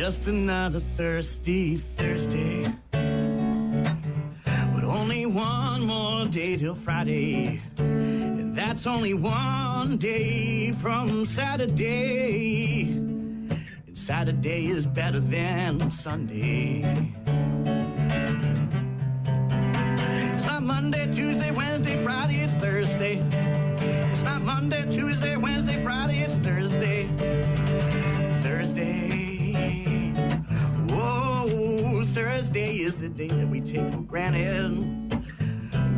Just another thirsty Thursday. But only one more day till Friday. And that's only one day from Saturday. And Saturday is better than Sunday. It's not Monday, Tuesday, Wednesday, Friday, it's Thursday. It's not Monday, Tuesday, Wednesday, Friday, it's Thursday. Thursday. Whoa, Thursday is the day that we take for granted.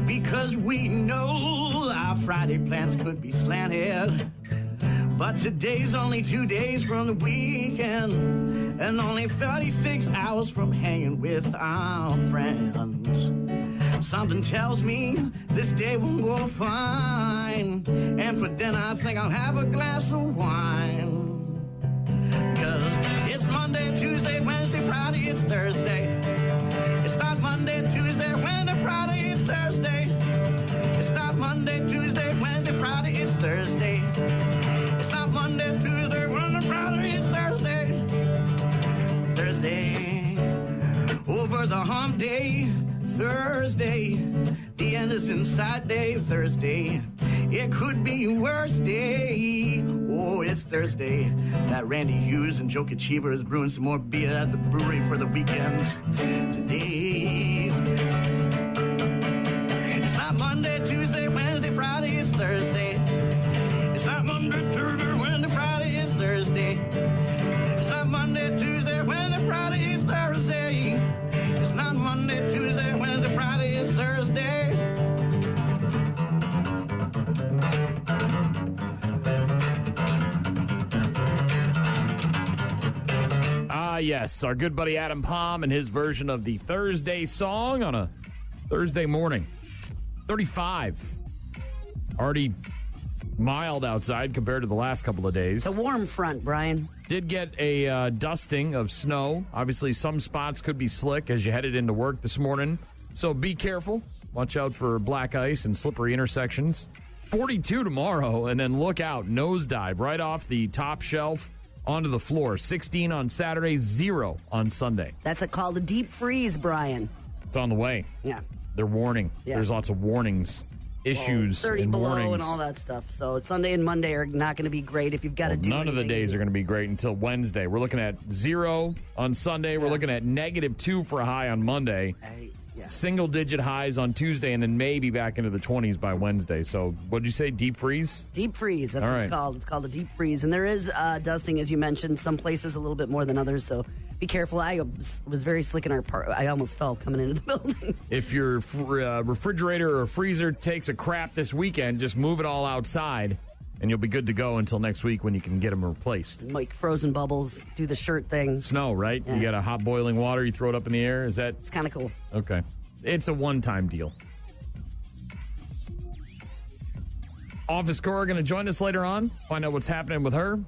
Because we know our Friday plans could be slanted. But today's only 2 days from the weekend. And only 36 hours from hanging with our friends. Something tells me this day will go fine. And for dinner I think I'll have a glass of wine. Cause it's Monday, Tuesday, Wednesday, Friday, it's Thursday. It's not Monday, Tuesday, Wednesday, Friday, it's Thursday. It's not Monday, Tuesday, Wednesday, Friday, it's Thursday. It's not Monday, Tuesday, Wednesday, Friday, it's Thursday. Thursday, over the hump day, Thursday. The end is inside day, Thursday. It could be worse day. Oh, it's Thursday. That Randy Hughes and Joe Achiever is brewing some more beer at the brewery for the weekend today. It's not Monday, Tuesday, Wednesday, Friday, it's Thursday. It's not Monday, Tuesday, Wednesday, Friday, it's Thursday. It's not Monday, Tuesday, Wednesday, Friday, it's Thursday. It's not Monday, Tuesday, Wednesday, Friday, it's Thursday. Yes, our good buddy Adam Palm and his version of the Thursday song on a Thursday morning. 35. Already mild outside compared to the last couple of days. It's a warm front, Brian. Did get a dusting of snow. Obviously, some spots could be slick as you headed into work this morning. So be careful. Watch out for black ice and slippery intersections. 42 tomorrow, and then look out. Nosedive right off the top shelf onto the floor. 16 on Saturday, 0 on Sunday. That's called a deep freeze, Brian. It's on the way. Yeah. They're warning. Yeah. There's lots of warnings, issues, 30 and below warnings. and all that stuff. So Sunday and Monday are not going to be great if you've got to do None of the anything. days are going to be great until Wednesday. We're looking at 0 on Sunday. We're looking at -2 for a high on Monday. Yeah. Single-digit highs on Tuesday, and then maybe back into the 20s by Wednesday. So what did you say, deep freeze? Deep freeze, that's All what it's right. called. It's called a deep freeze. And there is dusting, as you mentioned, some places a little bit more than others, so be careful. I was very slick in our part. I almost fell coming into the building. If your refrigerator or freezer takes a crap this weekend, just move it all outside, and you'll be good to go until next week when you can get them replaced. Like frozen bubbles, do the shirt thing. Snow, right? Yeah. You got a hot boiling water, you throw it up in the air. Is that... It's kind of cool. Okay. It's a one-time deal. Office Cora going to join us later on. Find out what's happening with her.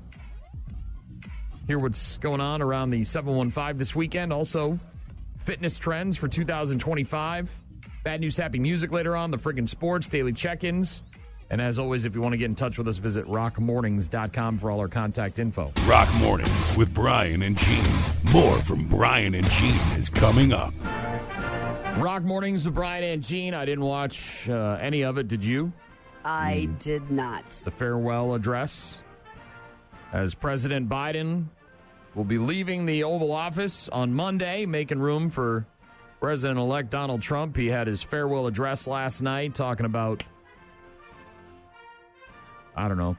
Hear what's going on around the 715 this weekend. Also, fitness trends for 2025. Bad news, happy music later on. The friggin' sports, daily check-ins. And as always, if you want to get in touch with us, visit rockmornings.com for all our contact info. Rock Mornings with Brian and Gene. More from Brian and Gene is coming up. Rock Mornings with Brian and Gene. I didn't watch any of it. Did you? I did not. The farewell address. As President Biden will be leaving the Oval Office on Monday, making room for President-elect Donald Trump. He had his farewell address last night talking about, I don't know,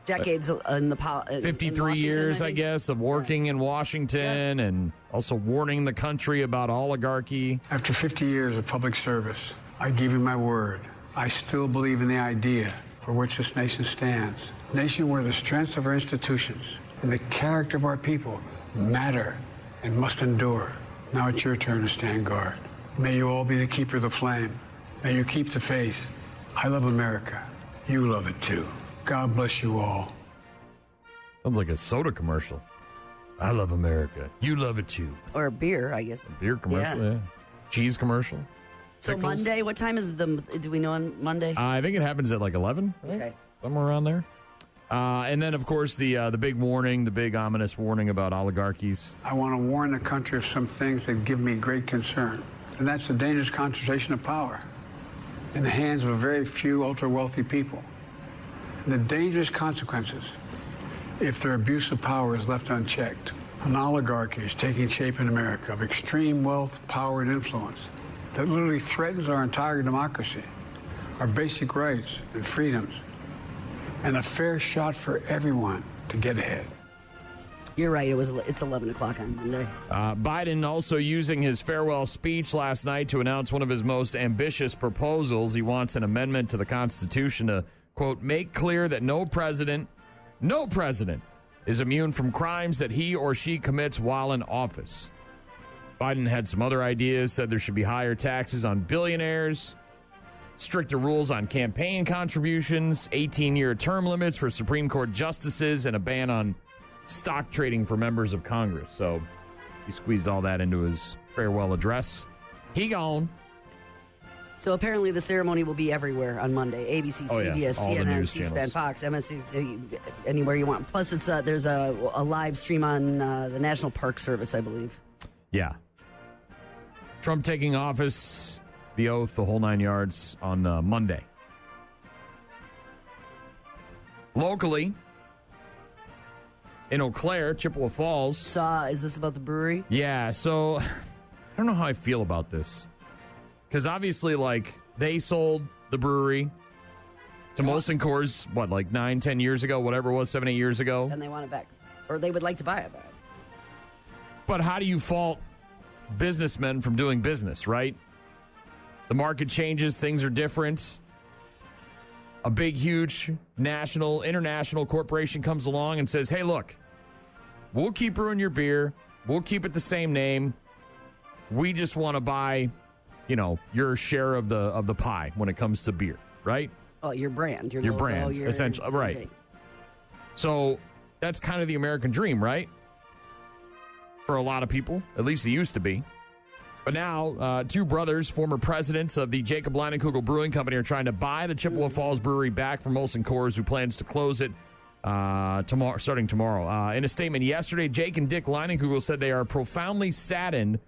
Decades in the 53 years, I guess, of working in Washington, and also warning the country about oligarchy. After 50 years of public service, I give you my word. I still believe in the idea for which this nation stands. A nation where the strengths of our institutions and the character of our people matter and must endure. Now it's your turn to stand guard. May you all be the keeper of the flame. May you keep the faith. I love America. You love it too. God bless you all. Sounds like a soda commercial. I love America. You love it too. Or a beer, I guess. Beer commercial, yeah. Cheese commercial. So Pickles. Monday, what time is do we know on Monday? I think it happens at like 11, right? Okay. Somewhere around there. And then, of course, the big warning, the big ominous warning about oligarchies. I want to warn the country of some things that give me great concern, and that's the dangerous concentration of power in the hands of a very few ultra-wealthy people. And the dangerous consequences if their abuse of power is left unchecked. An oligarchy is taking shape in America of extreme wealth, power, and influence that literally threatens our entire democracy, our basic rights and freedoms, and a fair shot for everyone to get ahead. You're right. It's 11 o'clock on Monday. Biden also using his farewell speech last night to announce one of his most ambitious proposals. He wants an amendment to the Constitution to, quote, make clear that no president is immune from crimes that he or she commits while in office. Biden had some other ideas, said there should be higher taxes on billionaires, stricter rules on campaign contributions, 18-year term limits for Supreme Court justices, and a ban on stock trading for members of Congress. So he squeezed all that into his farewell address. He gone. So apparently the ceremony will be everywhere on Monday. ABC, CBS, all the CNN, news C-SPAN, channels. Fox, MSNBC, anywhere you want. Plus, there's a live stream on the National Park Service, I believe. Yeah. Trump taking office, the oath, the whole 9 yards on Monday. Locally, in Eau Claire, Chippewa Falls. Is this about the brewery? Yeah, so I don't know how I feel about this. Because obviously, like, they sold the brewery to Molson Coors, 9-10 years ago, whatever it was, 7-8 years ago. And they want it back. Or they would like to buy it back. But how do you fault businessmen from doing business, right? The market changes, things are different. A big, huge national, international corporation comes along and says, hey, look, we'll keep brewing your beer. We'll keep it the same name. We just want to buy, your share of the pie when it comes to beer, right? Oh, your brand. Your Your logo, brand, essentially. Right. So that's kind of the American dream, right? For a lot of people, at least it used to be. But now, two brothers, former presidents of the Jacob Leinenkugel Brewing Company, are trying to buy the Chippewa Falls Brewery back from Molson Coors, who plans to close it starting tomorrow. In a statement yesterday, Jake and Dick Leinenkugel said they are profoundly saddened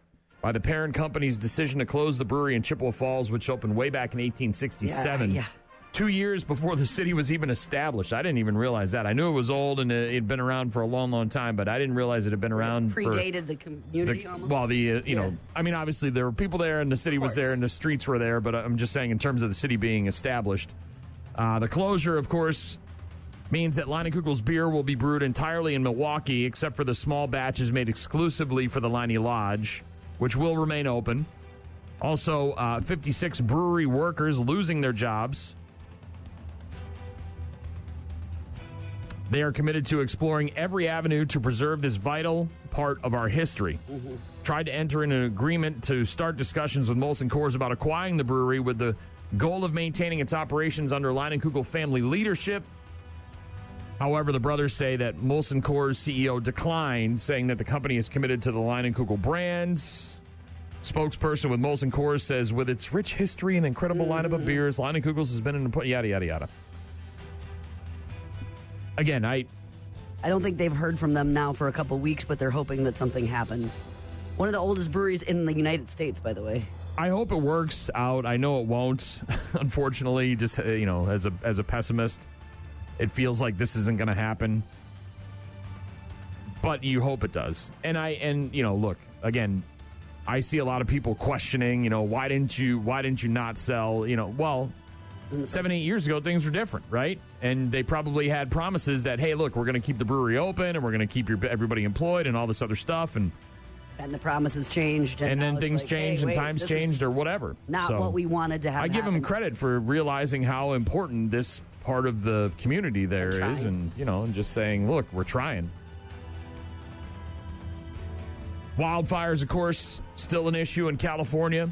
by the parent company's decision to close the brewery in Chippewa Falls, which opened way back in 1867. Yeah. 2 years before the city was even established. I didn't even realize that. I knew it was old and it had been around for a long, long time, but I didn't realize it had been around predated the community almost. Well, I mean, obviously there were people there and the city was there and the streets were there, but I'm just saying in terms of the city being established. The closure, of course, means that Leinenkugel's beer will be brewed entirely in Milwaukee, except for the small batches made exclusively for the Leine Lodge, which will remain open. Also, 56 brewery workers losing their jobs. They are committed to exploring every avenue to preserve this vital part of our history. Mm-hmm. Tried to enter in an agreement to start discussions with Molson Coors about acquiring the brewery with the goal of maintaining its operations under Leinenkugel family leadership. However, the brothers say that Molson Coors CEO declined, saying that the company is committed to the Leinenkugel brands. Spokesperson with Molson Coors says, with its rich history and incredible lineup of beers, Leinenkugel's has been in yada, yada, yada. Again, I don't think they've heard from them now for a couple weeks, but they're hoping that something happens. One of the oldest breweries in the United States, by the way. I hope it works out. I know it won't. Unfortunately, just as a pessimist, it feels like this isn't going to happen. But you hope it does. And look, again, I see a lot of people questioning, why didn't you not sell, 7-8 years ago, things were different, right? And they probably had promises that, hey, look, we're going to keep the brewery open and we're going to keep everybody employed and all this other stuff. And the promises changed. And then things changed and times changed or whatever. Not what we wanted to have. I give them credit for realizing how important this part of the community there is. And, and just saying, look, we're trying. Wildfires, of course, still an issue in California.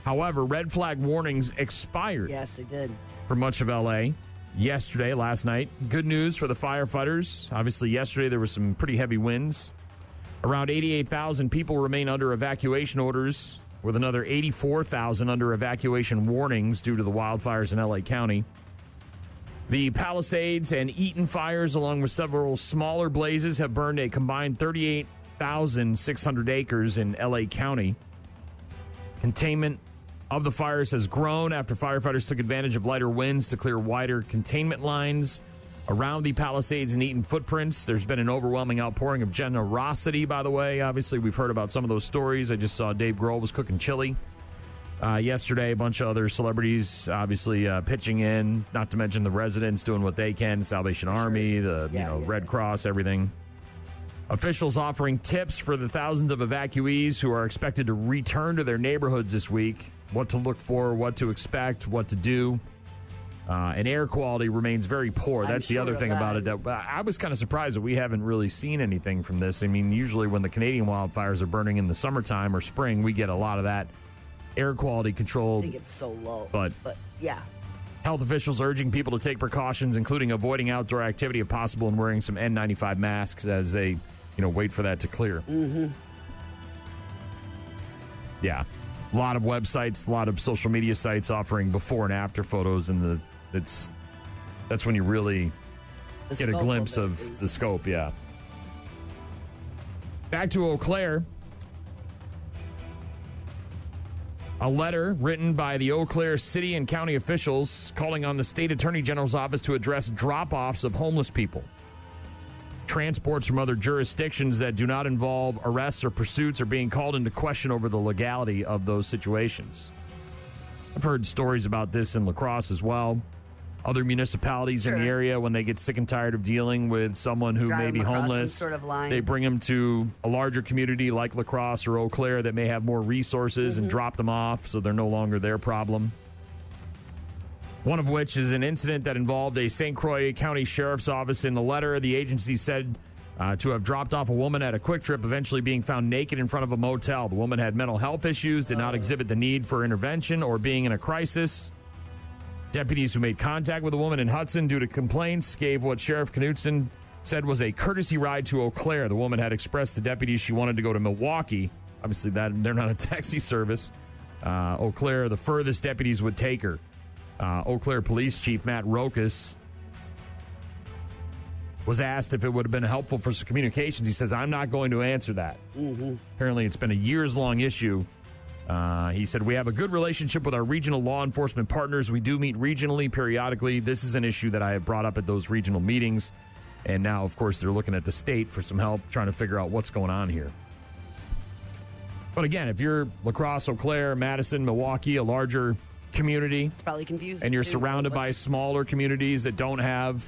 However, red flag warnings expired. Yes, they did. For much of L.A. last night. Good news for the firefighters. Obviously, yesterday there were some pretty heavy winds. Around 88,000 people remain under evacuation orders, with another 84,000 under evacuation warnings due to the wildfires in L.A. County. The Palisades and Eaton fires, along with several smaller blazes, have burned a combined 38,600 acres in L.A. County. Containment of the fires has grown after firefighters took advantage of lighter winds to clear wider containment lines around the Palisades and Eaton footprints. There's been an overwhelming outpouring of generosity, by the way. Obviously, we've heard about some of those stories. I just saw Dave Grohl was cooking chili yesterday. A bunch of other celebrities, obviously, pitching in, not to mention the residents doing what they can, Salvation Army, the Red Cross, everything. Officials offering tips for the thousands of evacuees who are expected to return to their neighborhoods this week. What to look for, what to expect, what to do. And air quality remains very poor. That's the other thing about it. That I was kind of surprised that we haven't really seen anything from this. I mean, usually when the Canadian wildfires are burning in the summertime or spring, we get a lot of that air quality control. I think it's so low. But yeah. Health officials urging people to take precautions, including avoiding outdoor activity if possible and wearing some N95 masks as they, wait for that to clear. Mm-hmm. Yeah. A lot of websites, a lot of social media sites offering before and after photos, and that's when you really get a glimpse of the scope, yeah. Back to Eau Claire. A letter written by the Eau Claire city and county officials calling on the state attorney general's office to address drop-offs of homeless people. Transports from other jurisdictions that do not involve arrests or pursuits are being called into question over the legality of those situations. I've heard stories about this in La Crosse as well. Other municipalities in the area, when they get sick and tired of dealing with someone who may be homeless, they bring them to a larger community like La Crosse or Eau Claire that may have more resources and drop them off so they're no longer their problem. One of which is an incident that involved a St. Croix County Sheriff's Office. In the letter, the agency said to have dropped off a woman at a Quick Trip, eventually being found naked in front of a motel. The woman had mental health issues, did not exhibit the need for intervention or being in a crisis. Deputies who made contact with the woman in Hudson due to complaints gave what Sheriff Knutson said was a courtesy ride to Eau Claire. The woman had expressed to deputies she wanted to go to Milwaukee. Obviously, they're not a taxi service. Eau Claire, the furthest deputies would take her. Eau Claire Police Chief Matt Rokas was asked if it would have been helpful for some communications. He says, I'm not going to answer that. Apparently, it's been a years-long issue. He said, we have a good relationship with our regional law enforcement partners. We do meet regionally, periodically. This is an issue that I have brought up at those regional meetings. And now, of course, they're looking at the state for some help trying to figure out what's going on here. But again, if you're La Crosse, Eau Claire, Madison, Milwaukee, a larger community, it's probably confusing, and you're surrounded by smaller communities that don't have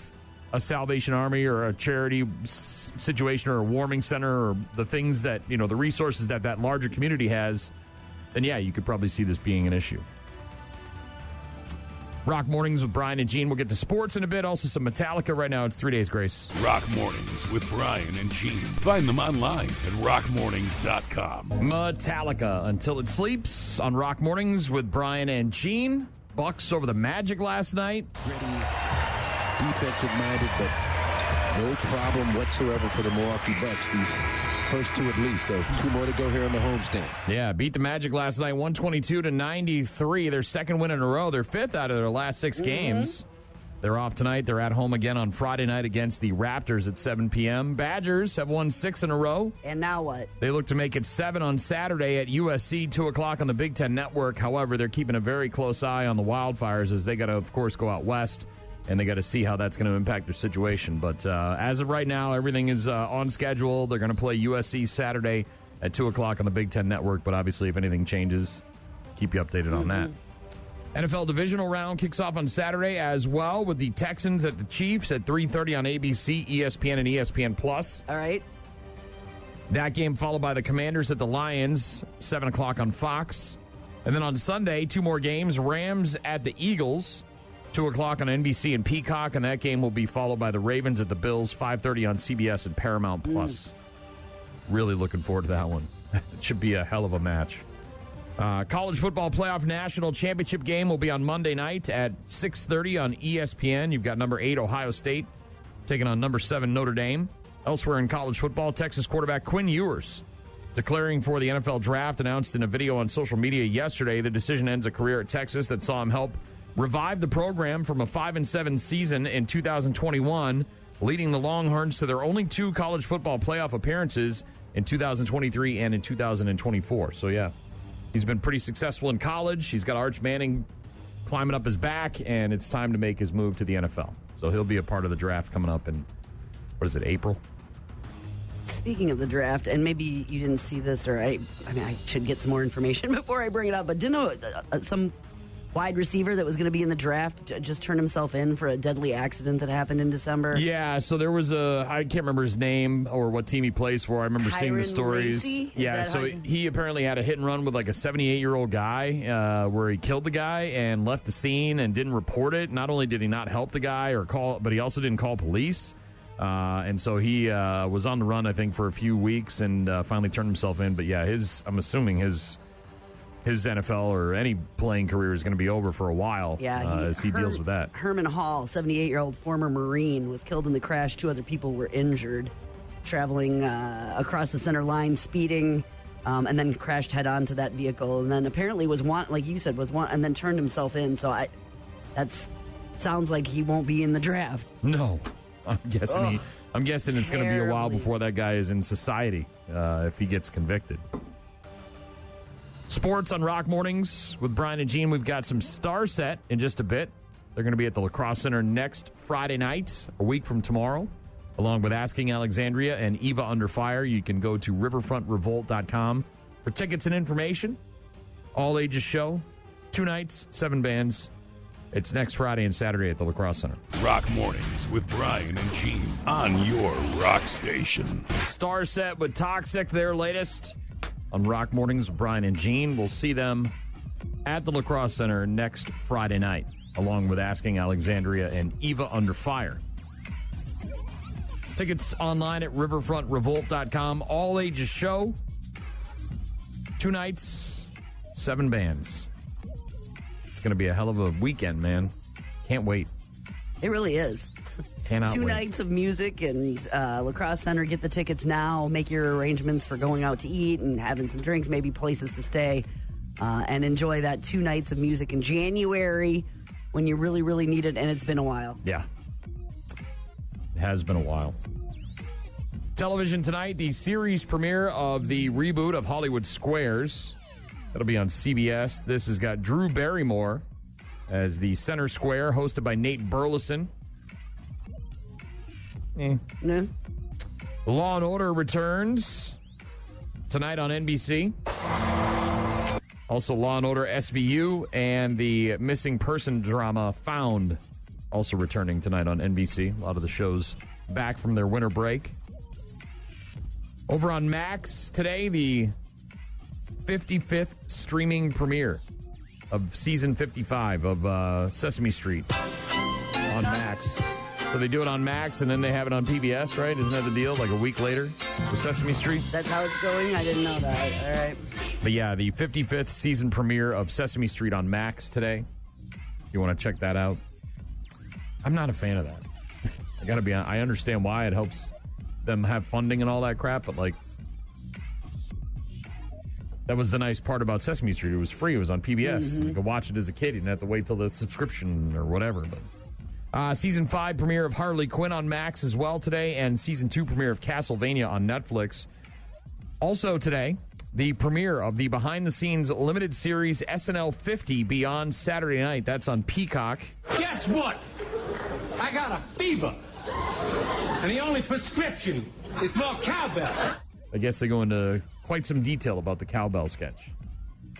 a Salvation Army or a charity situation or a warming center or the things that, the resources that larger community has, then yeah, you could probably see this being an issue. Rock Mornings with Brian and Gene. We'll get to sports in a bit. Also some Metallica. Right now, it's 3 Days Grace. Rock Mornings with Brian and Gene. Find them online at rockmornings.com. Metallica, Until It Sleeps, on Rock Mornings with Brian and Gene. Bucks over the Magic last night. Pretty defensive-minded, but no problem whatsoever for the Milwaukee Bucks. These first two at least, so 2 more to go here on the homestand. Yeah, beat the Magic last night, 122-93. Their second win in a row. Their 5th out of their last 6 games. They're off tonight. They're at home again on Friday night against the Raptors at 7 p.m. Badgers have won 6 in a row. And now what? They look to make it 7 on Saturday at USC, 2 o'clock on the Big Ten Network. However, they're keeping a very close eye on the Wildfires as they got to, of course, go out west. And they got to see how that's going to impact their situation. But as of right now, everything is on schedule. They're going to play USC Saturday at 2 o'clock on the Big Ten Network. But obviously, if anything changes, keep you updated on that. NFL Divisional Round kicks off on Saturday as well with the Texans at the Chiefs at 3:30 on ABC, ESPN, and ESPN+. All right. That game followed by the Commanders at the Lions, 7 o'clock on Fox. And then on Sunday, 2 more games, Rams at the Eagles, 2 o'clock on NBC and Peacock, and that game will be followed by the Ravens at the Bills, 5:30 on CBS and Paramount+. Really looking forward to that one. It should be a hell of a match. College Football Playoff National Championship game will be on Monday night at 6:30 on ESPN. You've got number 8 Ohio State taking on number 7 Notre Dame. Elsewhere in college football, Texas quarterback Quinn Ewers declaring for the NFL Draft, announced in a video on social media yesterday the decision ends a career at Texas that saw him help revived the program from a 5-7 season in 2021, leading the Longhorns to their only 2 college football playoff appearances in 2023 and in 2024. So, yeah, he's been pretty successful in college. He's got Arch Manning climbing up his back, and it's time to make his move to the NFL. So he'll be a part of the draft coming up in, April? Speaking of the draft, and maybe you didn't see this, or I should get some more information before I bring it up, but didn't know some wide receiver that was going to be in the draft just turned himself in for a deadly accident that happened in December? Yeah, so there was I can't remember his name or what team he plays for. I remember seeing the stories. Yeah, so he apparently had a hit and run with like a 78-year-old guy where he killed the guy and left the scene and didn't report it. Not only did he not help the guy but he also didn't call police. And so he was on the run, I think, for a few weeks and finally turned himself in. But yeah, I'm assuming his NFL or any playing career is going to be over for a while as he deals with that. Herman Hall, 78-year-old former Marine, was killed in the crash. 2 other people were injured, traveling across the center line, speeding, and then crashed head-on to that vehicle. And then apparently like you said, and then turned himself in. So sounds like he won't be in the draft. No. I'm guessing it's going to be a while before that guy is in society if he gets convicted. Sports on Rock Mornings with Brian and Gene. We've got some Star Set in just a bit. They're going to be at the Lacrosse Center next Friday night, a week from tomorrow, along with Asking Alexandria and Eva Under Fire. You can go to riverfrontrevolt.com for tickets and information. All ages show, 2 nights, 7 bands. It's next Friday and Saturday at the Lacrosse Center. Rock Mornings with Brian and Gene on your rock station. Star Set with Toxic, their latest on Rock Mornings with Brian and Gene. We'll see them at the Lacrosse Center next Friday night, along with Asking Alexandria and Eva Under Fire. Tickets online at riverfrontrevolt.com. All ages show. 2 nights, 7 bands. It's going to be a hell of a weekend, man. Can't wait. It really is. Cannot 2 wait. nights of music and Lacrosse Center. Get the tickets now. Make your arrangements for going out to eat and having some drinks, maybe places to stay, and enjoy that 2 nights of music in January when you really, really need it, and it's been a while. Yeah. It has been a while. Television tonight, the series premiere of the reboot of Hollywood Squares. That'll be on CBS. This has got Drew Barrymore as the center square, hosted by Nate Burleson. No. Law & Order returns tonight on NBC. Also, Law & Order SVU and the missing person drama Found also returning tonight on NBC. A lot of the shows back from their winter break. Over on Max today, the 55th streaming premiere of season 55 of Sesame Street on Max. So they do it on Max and then they have it on PBS, right? Isn't that the deal? Like a week later with Sesame Street? That's how it's going? I didn't know that. All right. But yeah, the 55th season premiere of Sesame Street on Max today. If you want to check that out. I'm not a fan of that. I gotta be honest. I understand why it helps them have funding and all that crap, but like, that was the nice part about Sesame Street. It was free. It was on PBS. Mm-hmm. You could watch it as a kid. You didn't have to wait till the subscription or whatever. But season 5 premiere of Harley Quinn on Max as well today, and season 2 premiere of Castlevania on Netflix. Also today, the premiere of the behind-the-scenes limited series SNL 50 Beyond Saturday Night. That's on Peacock. Guess what? I got a fever. And the only prescription is more cowbell. I guess they go into quite some detail about the cowbell sketch.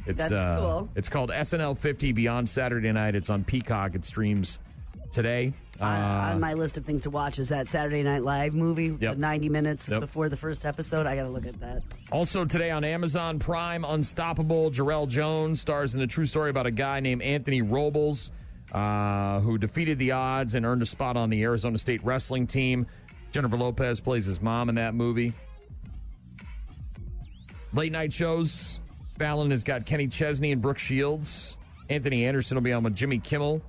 That's cool. It's called SNL 50 Beyond Saturday Night. It's on Peacock. It streams today. On my list of things to watch is that Saturday Night Live movie, Yep. the 90 minutes Yep. before the first episode. I got to look at that. Also today on Amazon Prime, Unstoppable. Jarrell Jones stars in a true story about a guy named Anthony Robles who defeated the odds and earned a spot on the Arizona State wrestling team. Jennifer Lopez plays his mom in that movie. Late night shows. Fallon has got Kenny Chesney and Brooke Shields. Anthony Anderson will be on with Jimmy Kimmel.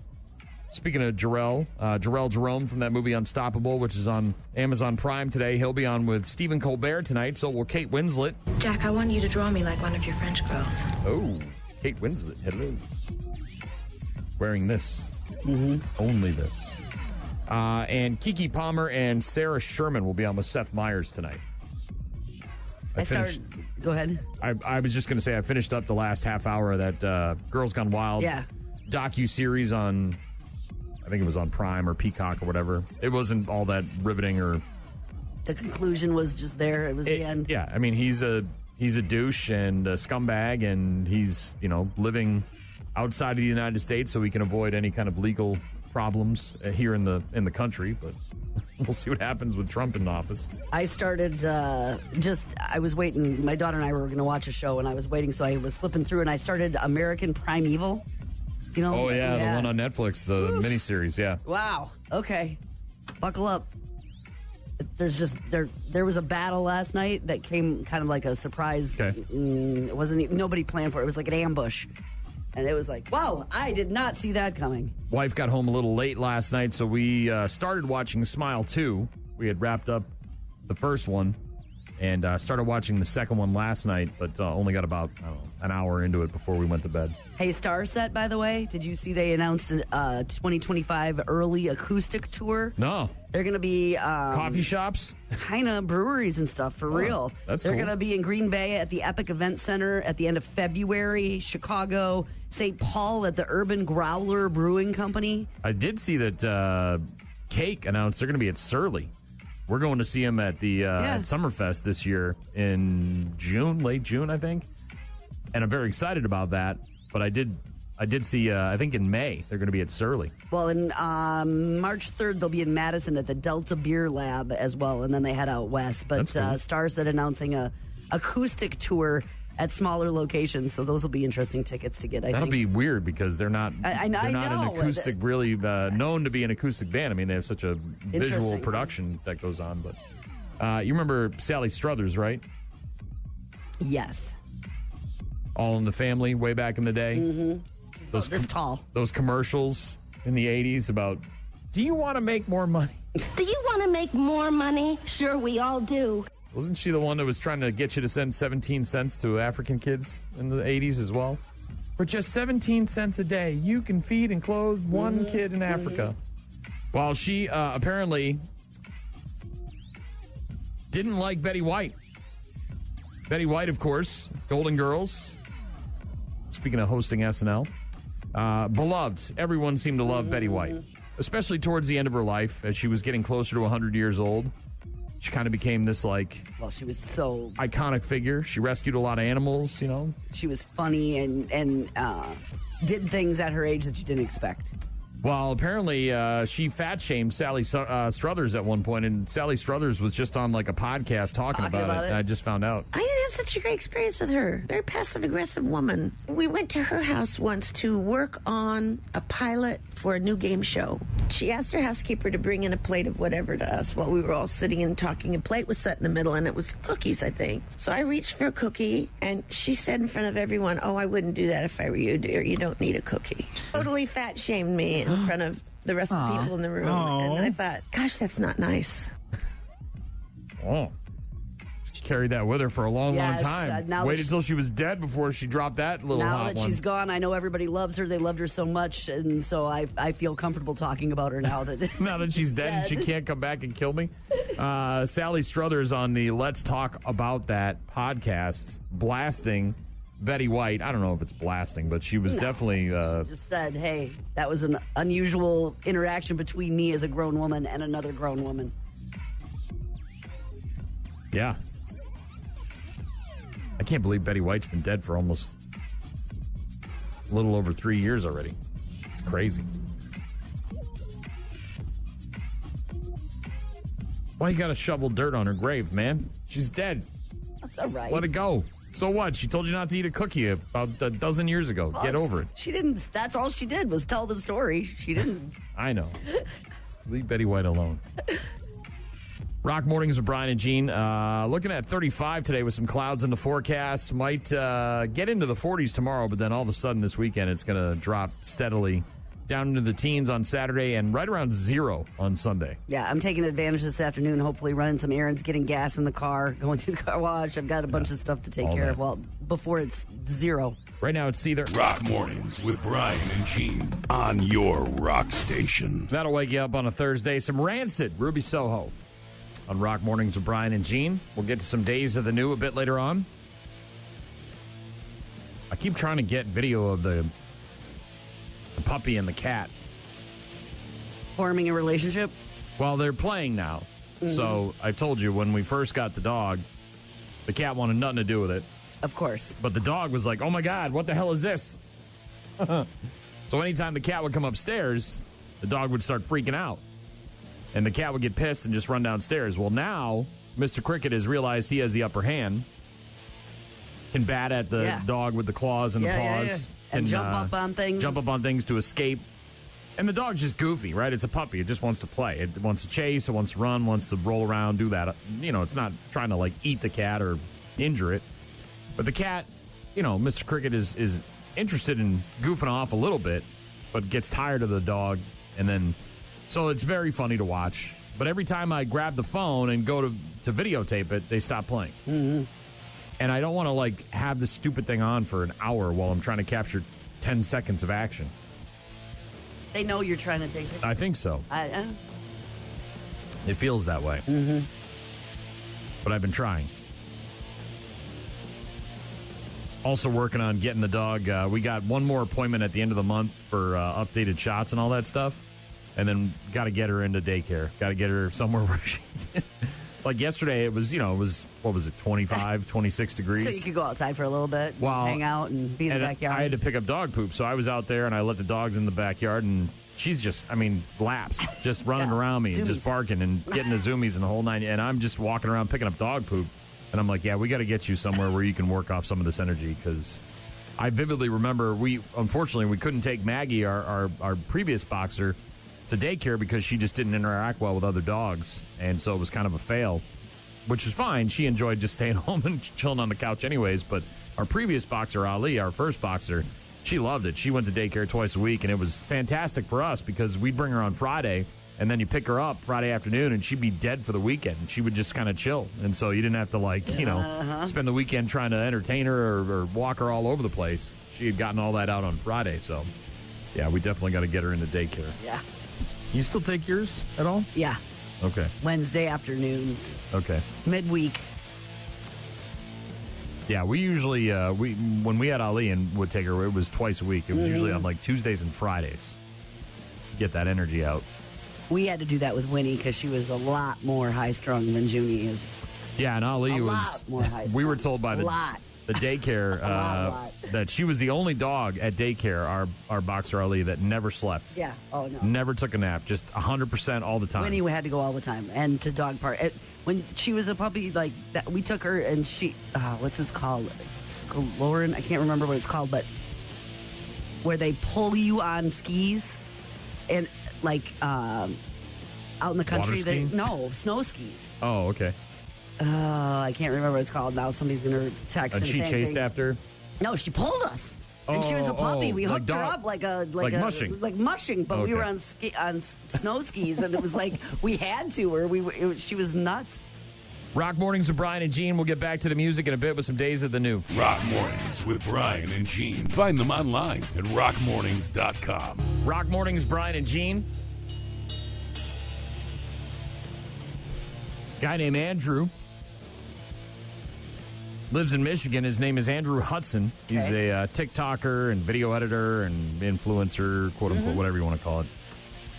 Speaking of Jarrell Jerome from that movie Unstoppable, which is on Amazon Prime today, he'll be on with Stephen Colbert tonight. So will Kate Winslet. Jack, I want you to draw me like one of your French girls. Oh, Kate Winslet. Hello. wearing this. Only this. And Keke Palmer and Sarah Sherman will be on with Seth Meyers tonight. Go ahead. I was just going to say I finished up the last half hour of that Girls Gone Wild docu-series on, I think it was on Prime or Peacock or whatever. It wasn't all that riveting or... The conclusion was just there. It was the end. Yeah, I mean, he's a douche and a scumbag, and he's, living outside of the United States so he can avoid any kind of legal problems here in the country, but we'll see what happens with Trump in office. I started I was waiting. My daughter and I were going to watch a show, and I was waiting, so I was flipping through, and I started American Primeval. Oh, yeah, the one on Netflix, the miniseries, yeah. Wow. Okay. Buckle up. There was a battle last night that came kind of like a surprise. Okay. It wasn't, nobody planned for it. It was like an ambush. And it was like, whoa, I did not see that coming. Wife got home a little late last night, so we started watching Smile 2. We had wrapped up the first one and started watching the second one last night, but only got about, an hour into it before we went to bed. Hey, Star Set, by the way, did you see they announced a 2025 early acoustic tour? No. They're going to be... coffee shops? Kind of breweries and stuff, for real. That's They're cool. going to be in Green Bay at the Epic Event Center at the end of February, Chicago, St. Paul at the Urban Growler Brewing Company. I did see that Cake announced they're going to be at Surly. We're going to see him at the at Summerfest this year in June, late June, I think. And I'm very excited about that. But I did see, I think in May, they're going to be at Surly. Well, in March 3rd, they'll be in Madison at the Delta Beer Lab as well, and then they head out west. But cool. Star said announcing a acoustic tour at smaller locations, so those will be interesting tickets to get, I That'll think. be weird because they're not I they're not know. an acoustic, really known to be an acoustic band. I mean, they have such a visual Interesting. production that goes on. But you remember Sally Struthers, right? Yes. All in the Family, way back in the day. Mm-hmm. This tall. Those commercials in the 80s about, do you want to make more money? Do you want to make more money? Sure, we all do. Wasn't she the one that was trying to get you to send 17 cents to African kids in the 80s as well? For just 17 cents a day, you can feed and clothe one kid in Africa. Well, she apparently didn't like Betty White. Betty White, of course, Golden Girls. Speaking of hosting SNL. Beloved. Everyone seemed to love Betty White, especially towards the end of her life as she was getting closer to 100 years old. She kind of became this, Well, she was so... iconic figure. She rescued a lot of animals, She was funny and did things at her age that you didn't expect. Well, apparently she fat-shamed Sally Struthers at one point, and Sally Struthers was just on, a podcast talking about it, and I just found out. I didn't have such a great experience with her. Very passive-aggressive woman. We went to her house once to work on a pilot for a new game show. She asked her housekeeper to bring in a plate of whatever to us while we were all sitting and talking. A plate was set in the middle, and it was cookies, I think. So I reached for a cookie, and she said in front of everyone, "Oh, I wouldn't do that if I were you, dear. You don't need a cookie." Totally fat-shamed me in front of the rest of the people in the room. And I thought, gosh, that's not nice. Oh. She carried that with her for a long time. Waited until she was dead before she dropped that little hot one. Now that she's gone, I know everybody loves her. They loved her so much, and so I feel comfortable talking about her now. Now that she's dead and she can't come back and kill me. Sally Struthers on the Let's Talk About That podcast blasting Betty White. I don't know if it's blasting, but she was definitely... just said, hey, that was an unusual interaction between me as a grown woman and another grown woman. Yeah. I can't believe Betty White's been dead for almost a little over 3 years already. It's crazy. Why you gotta shovel dirt on her grave, man? She's dead. That's all right. Let it go. So what? She told you not to eat a cookie about a dozen years ago. Well, get over it. She didn't. That's all she did was tell the story. She didn't. I know. Leave Betty White alone. Rock Mornings with Brian and Gene. Looking at 35 today with some clouds in the forecast. Might get into the 40s tomorrow, but then all of a sudden this weekend it's going to drop steadily down into the teens on Saturday and right around 0 on Sunday. Yeah, I'm taking advantage this afternoon, hopefully running some errands, getting gas in the car, going through the car wash. I've got a bunch of stuff to take care of, well, before it's 0. Right now it's either Rock Mornings with Brian and Gene on your rock station. That'll wake you up on a Thursday. Some Rancid, Ruby Soho on Rock Mornings with Brian and Gene. We'll get to some Days of the New a bit later on. I keep trying to get video of the puppy and the cat. Forming a relationship? Well, they're playing now. Mm-hmm. So I told you when we first got the dog, the cat wanted nothing to do with it. Of course. But the dog was like, oh my God, what the hell is this? So anytime the cat would come upstairs, the dog would start freaking out. And the cat would get pissed and just run downstairs. Well, now Mr. Cricket has realized he has the upper hand. Can bat at the dog with the claws and the paws. And jump up on things. Jump up on things to escape. And the dog's just goofy, right? It's a puppy. It just wants to play. It wants to chase. It wants to run. Wants to roll around, do that. You know, it's not trying to, like, eat the cat or injure it. But the cat, you know, Mr. Cricket is interested in goofing off a little bit, but gets tired of the dog. And then, so it's very funny to watch. But every time I grab the phone and go to videotape it, they stop playing. Mm-hmm. And I don't want to, like, have this stupid thing on for an hour while I'm trying to capture 10 seconds of action. They know you're trying to take pictures. I think so. It feels that way. Mm-hmm. But I've been trying. Also working on getting the dog. We got one more appointment at the end of the month for updated shots and all that stuff. And then got to get her into daycare. Got to get her somewhere where she... Like yesterday, it was, what was it, 25, 26 degrees? So you could go outside for a little bit, hang out and be in the backyard. I had to pick up dog poop, so I was out there and I let the dogs in the backyard, and she's just, laps, just running around me and just barking and getting the zoomies and the whole nine. And I'm just walking around picking up dog poop. And I'm like, yeah, we got to get you somewhere where you can work off some of this energy, because I vividly remember unfortunately, we couldn't take Maggie, our previous boxer, to daycare because she just didn't interact well with other dogs. And so it was kind of a fail, which was fine. She enjoyed just staying home and chilling on the couch anyways. But our previous boxer, Ali, our first boxer, she loved it. She went to daycare twice a week, and it was fantastic for us because we'd bring her on Friday, and then you pick her up Friday afternoon, and she'd be dead for the weekend. She would just kind of chill. And so you didn't have to, spend the weekend trying to entertain her or walk her all over the place. She had gotten all that out on Friday. So, yeah, we definitely got to get her into daycare. Yeah. You still take yours at all? Yeah. Okay. Wednesday afternoons. Okay. Midweek. Yeah, we usually, when we had Ali and would take her, it was twice a week. It was usually on like Tuesdays and Fridays. Get that energy out. We had to do that with Winnie because she was a lot more high-strung than Junie is. Yeah, and Ali was... lot more high-strung. We were told by the daycare lot. that she was the only dog at daycare, our boxer Ali, that never slept. Yeah. Oh, no. Never took a nap. Just 100% all the time. Winnie had to go all the time. And to dog park. When she was a puppy, like, that, we took her and she... what's this called? Lauren? I can't remember what it's called, but where they pull you on skis and, like, out in the country. Snow skis. Oh, okay. I can't remember what it's called now. Somebody's going to text. And she chased after? No, she pulled us. And she was a puppy. We hooked her up like mushing. Like mushing, but we were on snow skis, and it was like we had to, or she was nuts. Rock Mornings with Brian and Gene. We'll get back to the music in a bit with some Days of the New. Rock Mornings with Brian and Gene. Find them online at rockmornings.com. Rock Mornings, Brian and Gene. Guy named Andrew lives in Michigan. His name is Andrew Hudson. He's a TikToker and video editor and influencer, quote unquote, whatever you want to call it.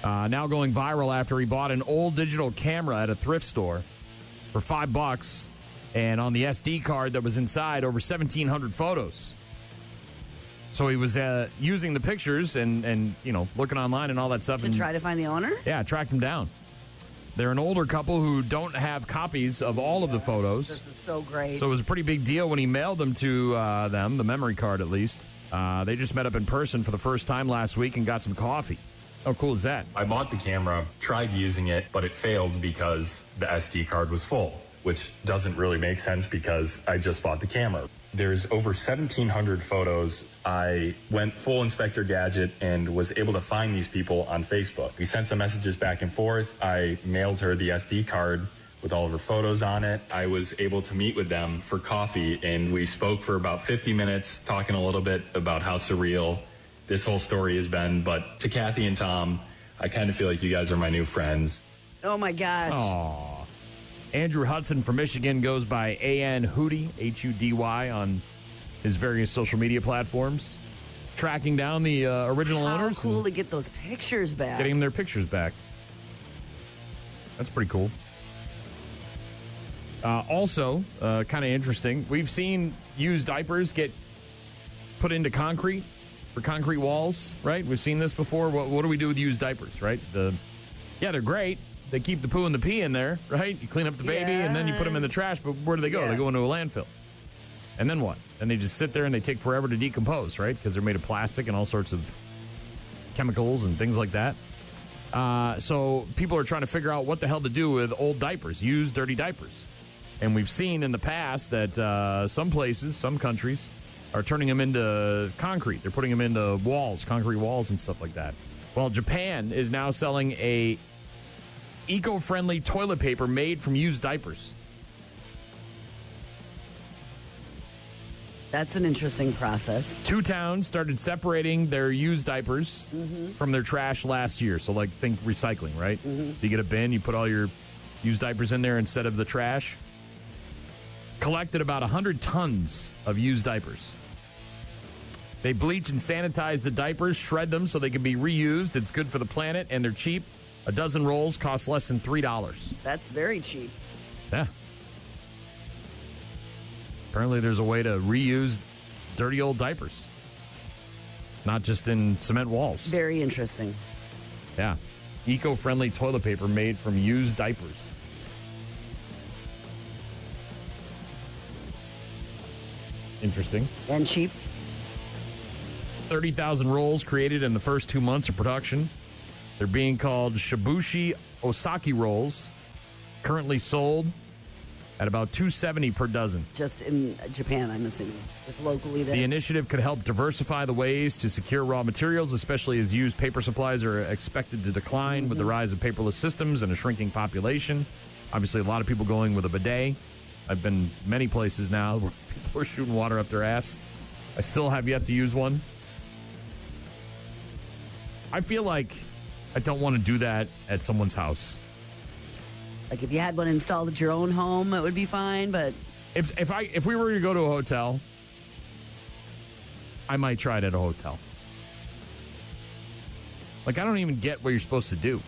Now going viral after he bought an old digital camera at a thrift store for $5, and on the SD card that was inside, over 1,700 photos. So he was using the pictures and looking online and all that stuff to try to find the owner. Yeah, tracked him down. They're an older couple who don't have copies of all of the photos. This is so great. So it was a pretty big deal when he mailed them to them, the memory card at least. They just met up in person for the first time last week and got some coffee. How cool is that? I bought the camera, tried using it, but it failed because the SD card was full. which doesn't really make sense because I just bought the camera. There's over 1,700 photos. I went full Inspector Gadget and was able to find these people on Facebook. We sent some messages back and forth. I mailed her the SD card with all of her photos on it. I was able to meet with them for coffee, and we spoke for about 50 minutes, talking a little bit about how surreal this whole story has been. But to Kathy and Tom, I kind of feel like you guys are my new friends. Oh, my gosh. Aw. Andrew Hudson from Michigan goes by A.N. Hudy, H-U-D-Y, on his various social media platforms, tracking down the original owners. How cool to get those pictures back. Getting them their pictures back. That's pretty cool. Also, kind of interesting, we've seen used diapers get put into concrete for concrete walls, right? We've seen this before. What do we do with used diapers, right? Yeah, they're great. They keep the poo and the pee in there, right? You clean up the baby, and then you put them in the trash, but where do they go? They go into a landfill. And then what? And they just sit there and they take forever to decompose, right? Because they're made of plastic and all sorts of chemicals and things like that. So people are trying to figure out what the hell to do with old diapers, used dirty diapers. And we've seen in the past that some places, some countries, are turning them into concrete. They're putting them into walls, concrete walls and stuff like that. Well, Japan is now selling a eco-friendly toilet paper made from used diapers. That's an interesting process. 2 towns started separating their used diapers from their trash last year. So, like, think recycling, right? So you get a bin, you put all your used diapers in there instead of the trash. Collected about 100 tons of used diapers. They bleach and sanitize the diapers, shred them so they can be reused. It's good for the planet, and they're cheap. A dozen rolls cost less than $3. That's very cheap. Yeah. Apparently there's a way to reuse dirty old diapers. Not just in cement walls. Very interesting. Yeah. Eco-friendly toilet paper made from used diapers. Interesting. And cheap. 30,000 rolls created in the first 2 months of production. They're being called Shibushi Osaki rolls, currently sold at about $2.70 per dozen. Just in Japan, I'm assuming. Just locally there. The initiative could help diversify the ways to secure raw materials, especially as used paper supplies are expected to decline with the rise of paperless systems and a shrinking population. Obviously, a lot of people going with a bidet. I've been many places now where people are shooting water up their ass. I still have yet to use one. I feel like I don't want to do that at someone's house. Like if you had one installed at your own home, it would be fine. But if we were to go to a hotel, I might try it at a hotel. Like I don't even get what you're supposed to do.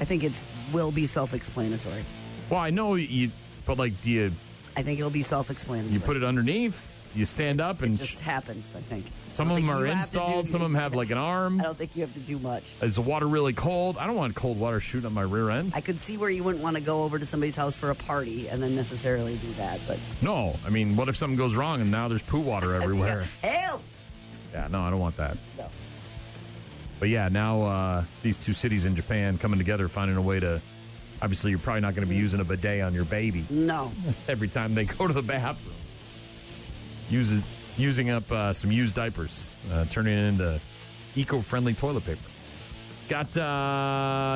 I think it will be self-explanatory. Well, I know you, but like, do you? I think it'll be self-explanatory. You put it underneath. You stand up and it just happens. I think some of them are installed. Some of them have like an arm. I don't think you have to do much. Is the water really cold? I don't want cold water shooting up my rear end. I could see where you wouldn't want to go over to somebody's house for a party and then necessarily do that. But no, I mean, what if something goes wrong and now there's poo water everywhere? Help! Yeah, no, I don't want that. No. But yeah, now these 2 cities in Japan coming together, finding a way to. Obviously, you're probably not going to be using a bidet on your baby. No. Every time they go to the bathroom. Using up some used diapers, turning it into eco-friendly toilet paper. Got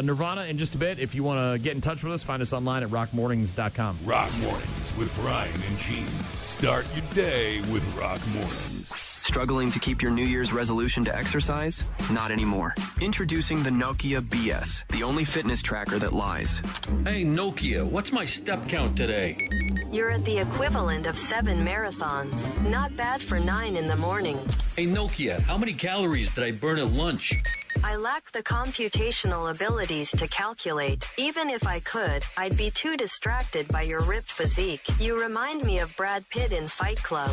Nirvana in just a bit. If you want to get in touch with us, find us online at rockmornings.com. Rock Mornings with Brian and Gene. Start your day with Rock Mornings. Struggling to keep your New Year's resolution to exercise? Not anymore. Introducing the Nokia BS, the only fitness tracker that lies. Hey, Nokia, what's my step count today? You're at the equivalent of 7 marathons. Not bad for 9 in the morning. Hey, Nokia, how many calories did I burn at lunch? I lack the computational abilities to calculate. Even if I could, I'd be too distracted by your ripped physique. You remind me of Brad Pitt in Fight Club.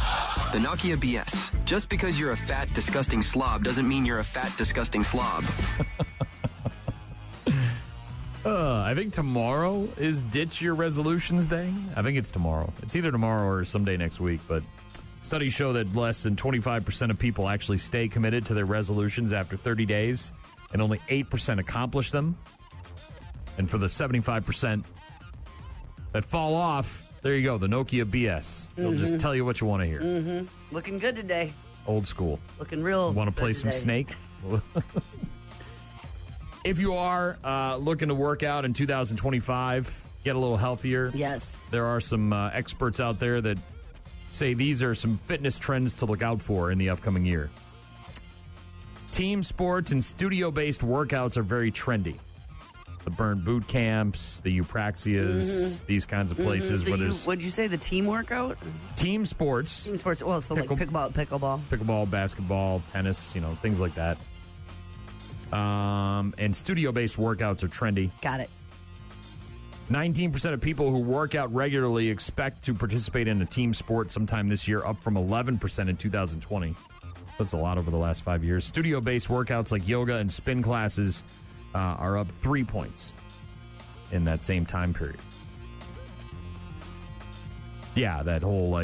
The Nokia BS. Just because you're a fat, disgusting slob doesn't mean you're a fat, disgusting slob. I think tomorrow is Ditch Your Resolutions Day. I think it's tomorrow. It's either tomorrow or someday next week, but studies show that less than 25% of people actually stay committed to their resolutions after 30 days, and only 8% accomplish them. And for the 75% that fall off, there you go, the Nokia BS. It'll just tell you what you want to hear. Mm-hmm. Looking good today. Old school. Looking real. Want to play good some today. Snake? If you are looking to work out in 2025, get a little healthier. Yes. There are some experts out there that say these are some fitness trends to look out for in the upcoming year. Team sports and studio-based workouts are very trendy. The Burn boot camps, the Eupraxias, these kinds of places where there's... What'd you say, the team workout? Team sports. Team sports, well, so like pickleball. Pickleball, basketball, tennis, things like that. And studio-based workouts are trendy. Got it. 19% of people who work out regularly expect to participate in a team sport sometime this year, up from 11% in 2020. That's a lot over the last 5 years. Studio-based workouts like yoga and spin classes are up 3 points in that same time period. Yeah, that whole,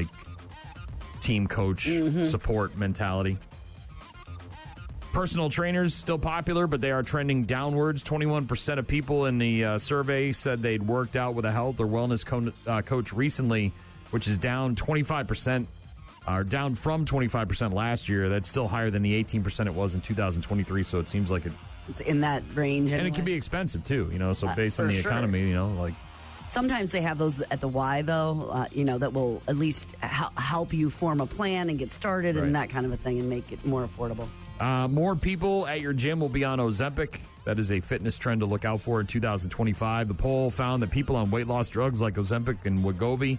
team coach support mentality. Personal trainers, still popular, but they are trending downwards. 21% of people in the survey said they'd worked out with a health or wellness coach recently, which is down 25%, or down from 25% last year. That's still higher than the 18% it was in 2023, so it seems like it's in that range. And it can be expensive, too, so based on the sure. economy, Sometimes they have those at the Y, though, that will at least help you form a plan and get started and that kind of a thing and make it more affordable. More people at your gym will be on Ozempic. That is a fitness trend to look out for in 2025. The poll found that people on weight loss drugs like Ozempic and Wegovy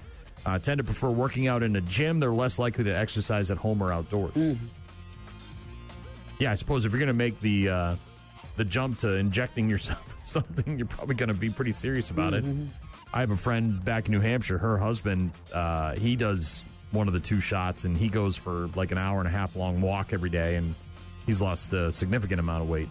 tend to prefer working out in a gym. They're less likely to exercise at home or outdoors. Yeah, I suppose if you're going to make the jump to injecting yourself something, you're probably going to be pretty serious about it. I have a friend back in New Hampshire. Her husband, he does one of the 2 shots, and he goes for like an hour and a half long walk every day, and he's lost a significant amount of weight.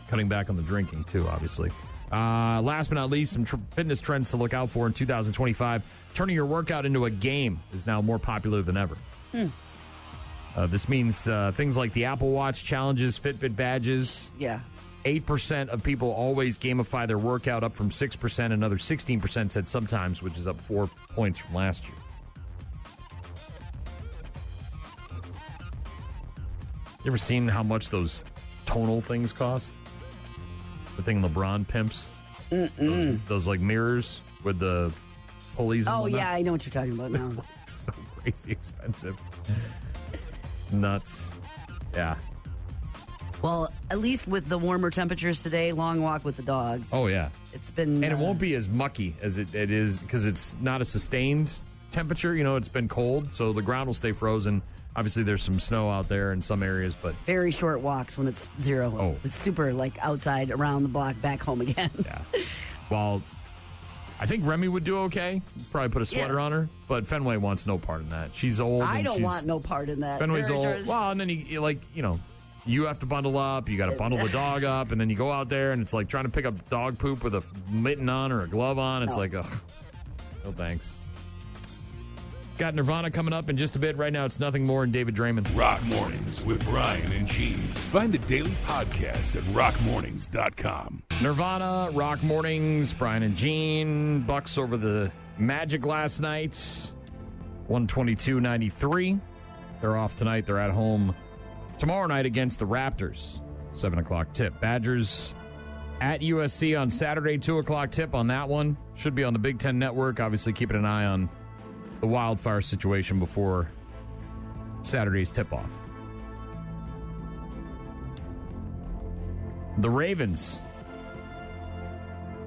Cutting back on the drinking, too, obviously. Last but not least, some fitness trends to look out for in 2025. Turning your workout into a game is now more popular than ever. This means things like the Apple Watch challenges, Fitbit badges. Yeah. 8% of people always gamify their workout, up from 6%. Another 16% said sometimes, which is up 4 points from last year. You ever seen how much those tonal things cost? The thing LeBron pimps? Those mirrors with the pulleys and whatnot? Yeah, I know what you're talking about now. It's so crazy expensive. It's nuts. Yeah. Well, at least with the warmer temperatures today, long walk with the dogs. Oh, yeah. It's been... And it won't be as mucky as it is, because it's not a sustained temperature. It's been cold, so the ground will stay frozen. Obviously, there's some snow out there in some areas, but... Very short walks when it's 0. Oh. It's super, outside, around the block, back home again. Yeah. Well, I think Remy would do okay. Probably put a sweater on her, but Fenway wants no part in that. She's old. I don't want no part in that. Fenway's old. Well, and then you have to bundle up. You got to bundle the dog up, and then you go out there, and it's like trying to pick up dog poop with a mitten on or a glove on. It's ugh. No thanks. Got Nirvana coming up in just a bit. Right now, it's nothing more than David Draymond. Rock Mornings with Brian and Gene. Find the daily podcast at rockmornings.com. Nirvana, Rock Mornings, Brian and Gene. Bucks over the Magic last night, 122-93. They're off tonight. They're at home tomorrow night against the Raptors. 7 o'clock tip. Badgers at USC on Saturday, 2 o'clock tip on that one. Should be on the Big Ten Network. Obviously, keeping an eye on the wildfire situation before Saturday's tip-off. The Ravens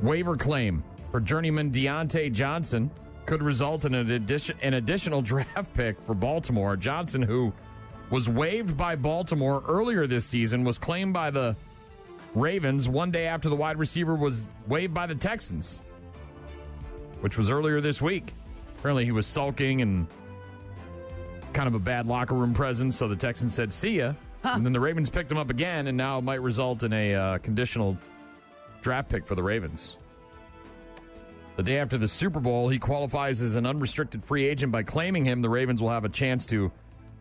waiver claim for journeyman Deontay Johnson could result in an additional draft pick for Baltimore. Johnson, who was waived by Baltimore earlier this season, was claimed by the Ravens one day after the wide receiver was waived by the Texans, which was earlier this week. Apparently he was sulking and kind of a bad locker room presence, so the Texans said, see ya. And then the Ravens picked him up again, and now it might result in a conditional draft pick for the Ravens. The day after the Super Bowl, he qualifies as an unrestricted free agent. By claiming him, the Ravens will have a chance to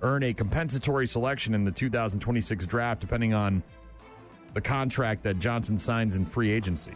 earn a compensatory selection in the 2026 draft, depending on the contract that Johnson signs in free agency.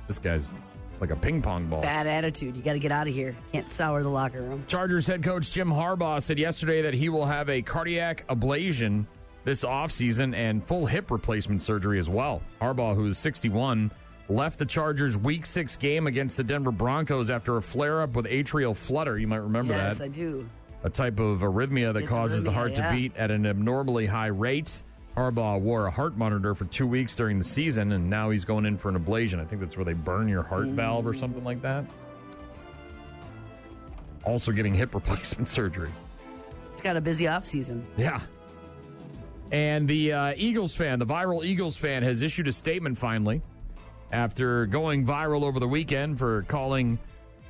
This guy's like a ping pong ball. Bad attitude. You got to get out of here. Can't sour the locker room. Chargers head coach Jim Harbaugh said yesterday that he will have a cardiac ablation this offseason and full hip replacement surgery as well. Harbaugh, who is 61, left the Chargers' Week 6 game against the Denver Broncos after a flare-up with atrial flutter. You might remember that. Yes, I do. A type of arrhythmia that causes the heart to beat at an abnormally high rate. Harbaugh wore a heart monitor for 2 weeks during the season, and now he's going in for an ablation. I think that's where they burn your heart valve or something like that. Also getting hip replacement surgery. It's got a busy offseason. Yeah. And the Eagles fan, the viral Eagles fan, has issued a statement finally after going viral over the weekend for calling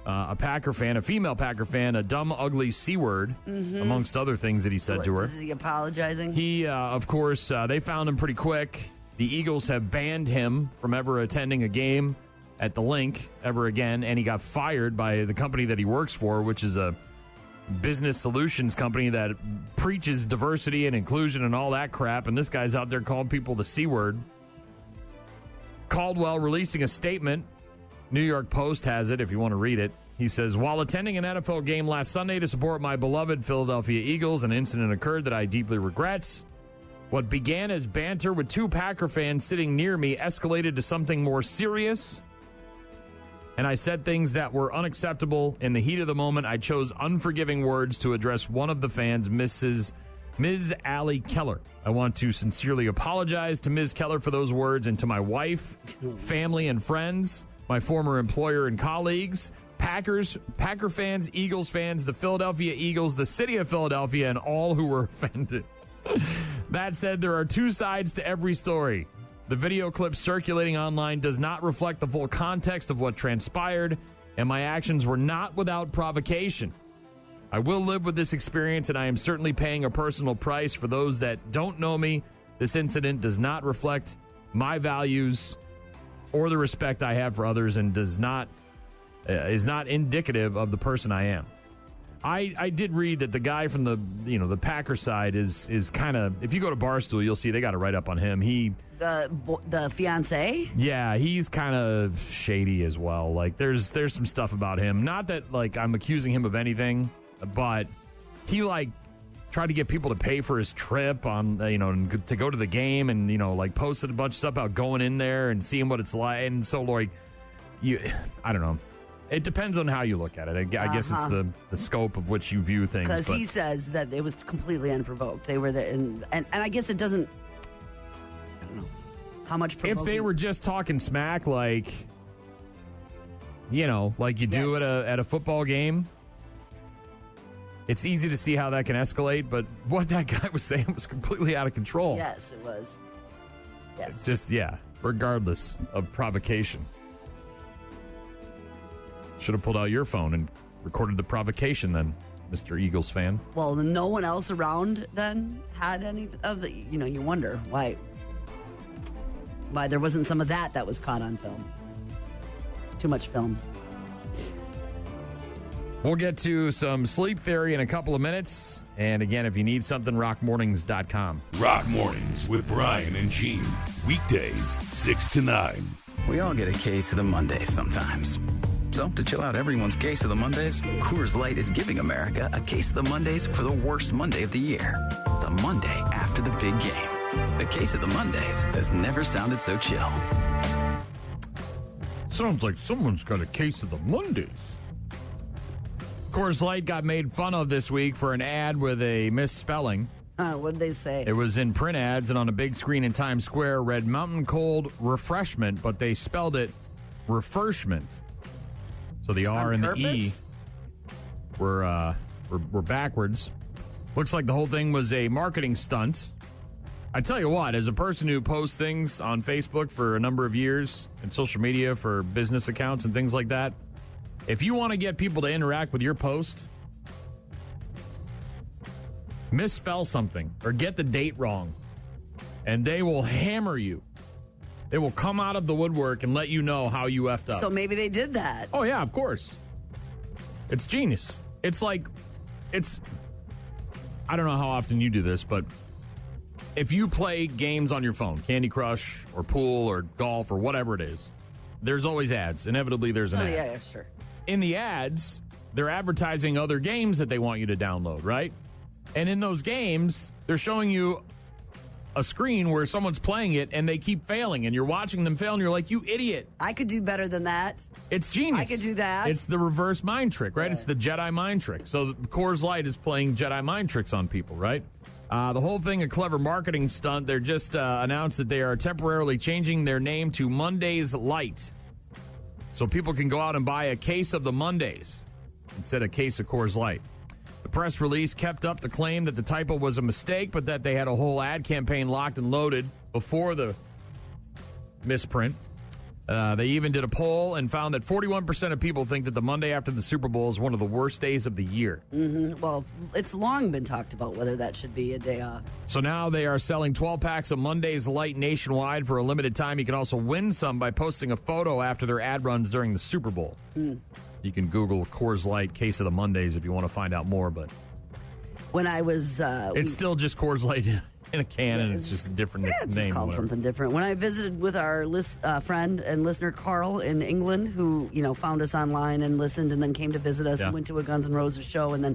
a Packer fan, a female Packer fan, a dumb, ugly C word, amongst other things that he said to her. Is he apologizing? He, of course, they found him pretty quick. The Eagles have banned him from ever attending a game at the Link ever again, and he got fired by the company that he works for, which is a business solutions company that preaches diversity and inclusion and all that crap, and this guy's out there calling people the C word. Caldwell releasing a statement. New York Post has it, if you want to read it. He says, while attending an NFL game last Sunday to support my beloved Philadelphia Eagles, an incident occurred that I deeply regret. What began as banter with two Packer fans sitting near me escalated to something more serious, and I said things that were unacceptable. In the heat of the moment, I chose unforgiving words to address one of the fans, Ms. Allie Keller. I want to sincerely apologize to Ms. Keller for those words and to my wife, family, and friends, my former employer and colleagues, Packer fans, Eagles fans, the Philadelphia Eagles, the city of Philadelphia, and all who were offended. That said, there are two sides to every story. The video clip circulating online does not reflect the full context of what transpired, and my actions were not without provocation. I will live with this experience, and I am certainly paying a personal price. For those that don't know me, this incident does not reflect my values or the respect I have for others, and is not indicative of the person I am. I did read that the guy from the Packer side is kind of, if you go to Barstool, you'll see they got a write up on him. The fiance? Yeah, he's kind of shady as well. Like there's some stuff about him. Not that like I'm accusing him of anything, but he like tried to get people to pay for his trip on to go to the game, and like posted a bunch of stuff about going in there and seeing what it's like. And so like I don't know. It depends on how you look at it. I guess it's the scope of which you view things. Because he says that it was completely unprovoked. They were there, and I guess it doesn't. I don't know how much. If they were just talking smack, like like you do at a football game, it's easy to see how that can escalate. But what that guy was saying was completely out of control. Yes, it was. Yes. Just regardless of provocation. Should have pulled out your phone and recorded the provocation then, Mr. Eagles fan. Well, no one else around then had any of the, you wonder why there wasn't some of that was caught on film. Too much film. We'll get to some sleep theory in a couple of minutes. And again, if you need something, rockmornings.com. Rock Mornings with Brian and Gene. Weekdays, 6 to 9. We all get a case of the Mondays sometimes. So, to chill out everyone's case of the Mondays, Coors Light is giving America a case of the Mondays for the worst Monday of the year. The Monday after the big game. A case of the Mondays has never sounded so chill. Sounds like someone's got a case of the Mondays. Coors Light got made fun of this week for an ad with a misspelling. What did they say? It was in print ads, and on a big screen in Times Square read Mountain Cold Refreshment, but they spelled it Refreshment. So the R and the E were backwards. Looks like the whole thing was a marketing stunt. I tell you what, as a person who posts things on Facebook for a number of years and social media for business accounts and things like that, if you want to get people to interact with your post, misspell something or get the date wrong, and they will hammer you. They will come out of the woodwork and let you know how you effed up. So maybe they did that. Oh, yeah, of course. It's genius. It's like, I don't know how often you do this, but if you play games on your phone, Candy Crush or pool or golf or whatever it is, there's always ads. Inevitably, there's an ad. Yeah, sure. In the ads, they're advertising other games that they want you to download, right? And in those games, they're showing you a screen where someone's playing it and they keep failing, and you're watching them fail, and you're like, you idiot. I could do better than that. It's genius. I could do that. It's the reverse mind trick, right? Yeah. It's the Jedi mind trick. So Coors Light is playing Jedi mind tricks on people, right? The whole thing a clever marketing stunt. They're just announced that they are temporarily changing their name to Mondays Light. So people can go out and buy a case of the Mondays instead of a case of Coors Light. The press release kept up the claim that the typo was a mistake, but that they had a whole ad campaign locked and loaded before the misprint. They even did a poll and found that 41% of people think that the Monday after the Super Bowl is one of the worst days of the year. Mm-hmm. Well, it's long been talked about whether that should be a day off. So now they are selling 12 packs of Mondays Light nationwide for a limited time. You can also win some by posting a photo after their ad runs during the Super Bowl. You can Google Coors Light Case of the Mondays if you want to find out more. But when I was... it's still just Coors Light in a can, and it's just a different name. It's just called something different. When I visited with our friend and listener Carl in England, who found us online and listened, and then came to visit us and went to a Guns N' Roses show, and then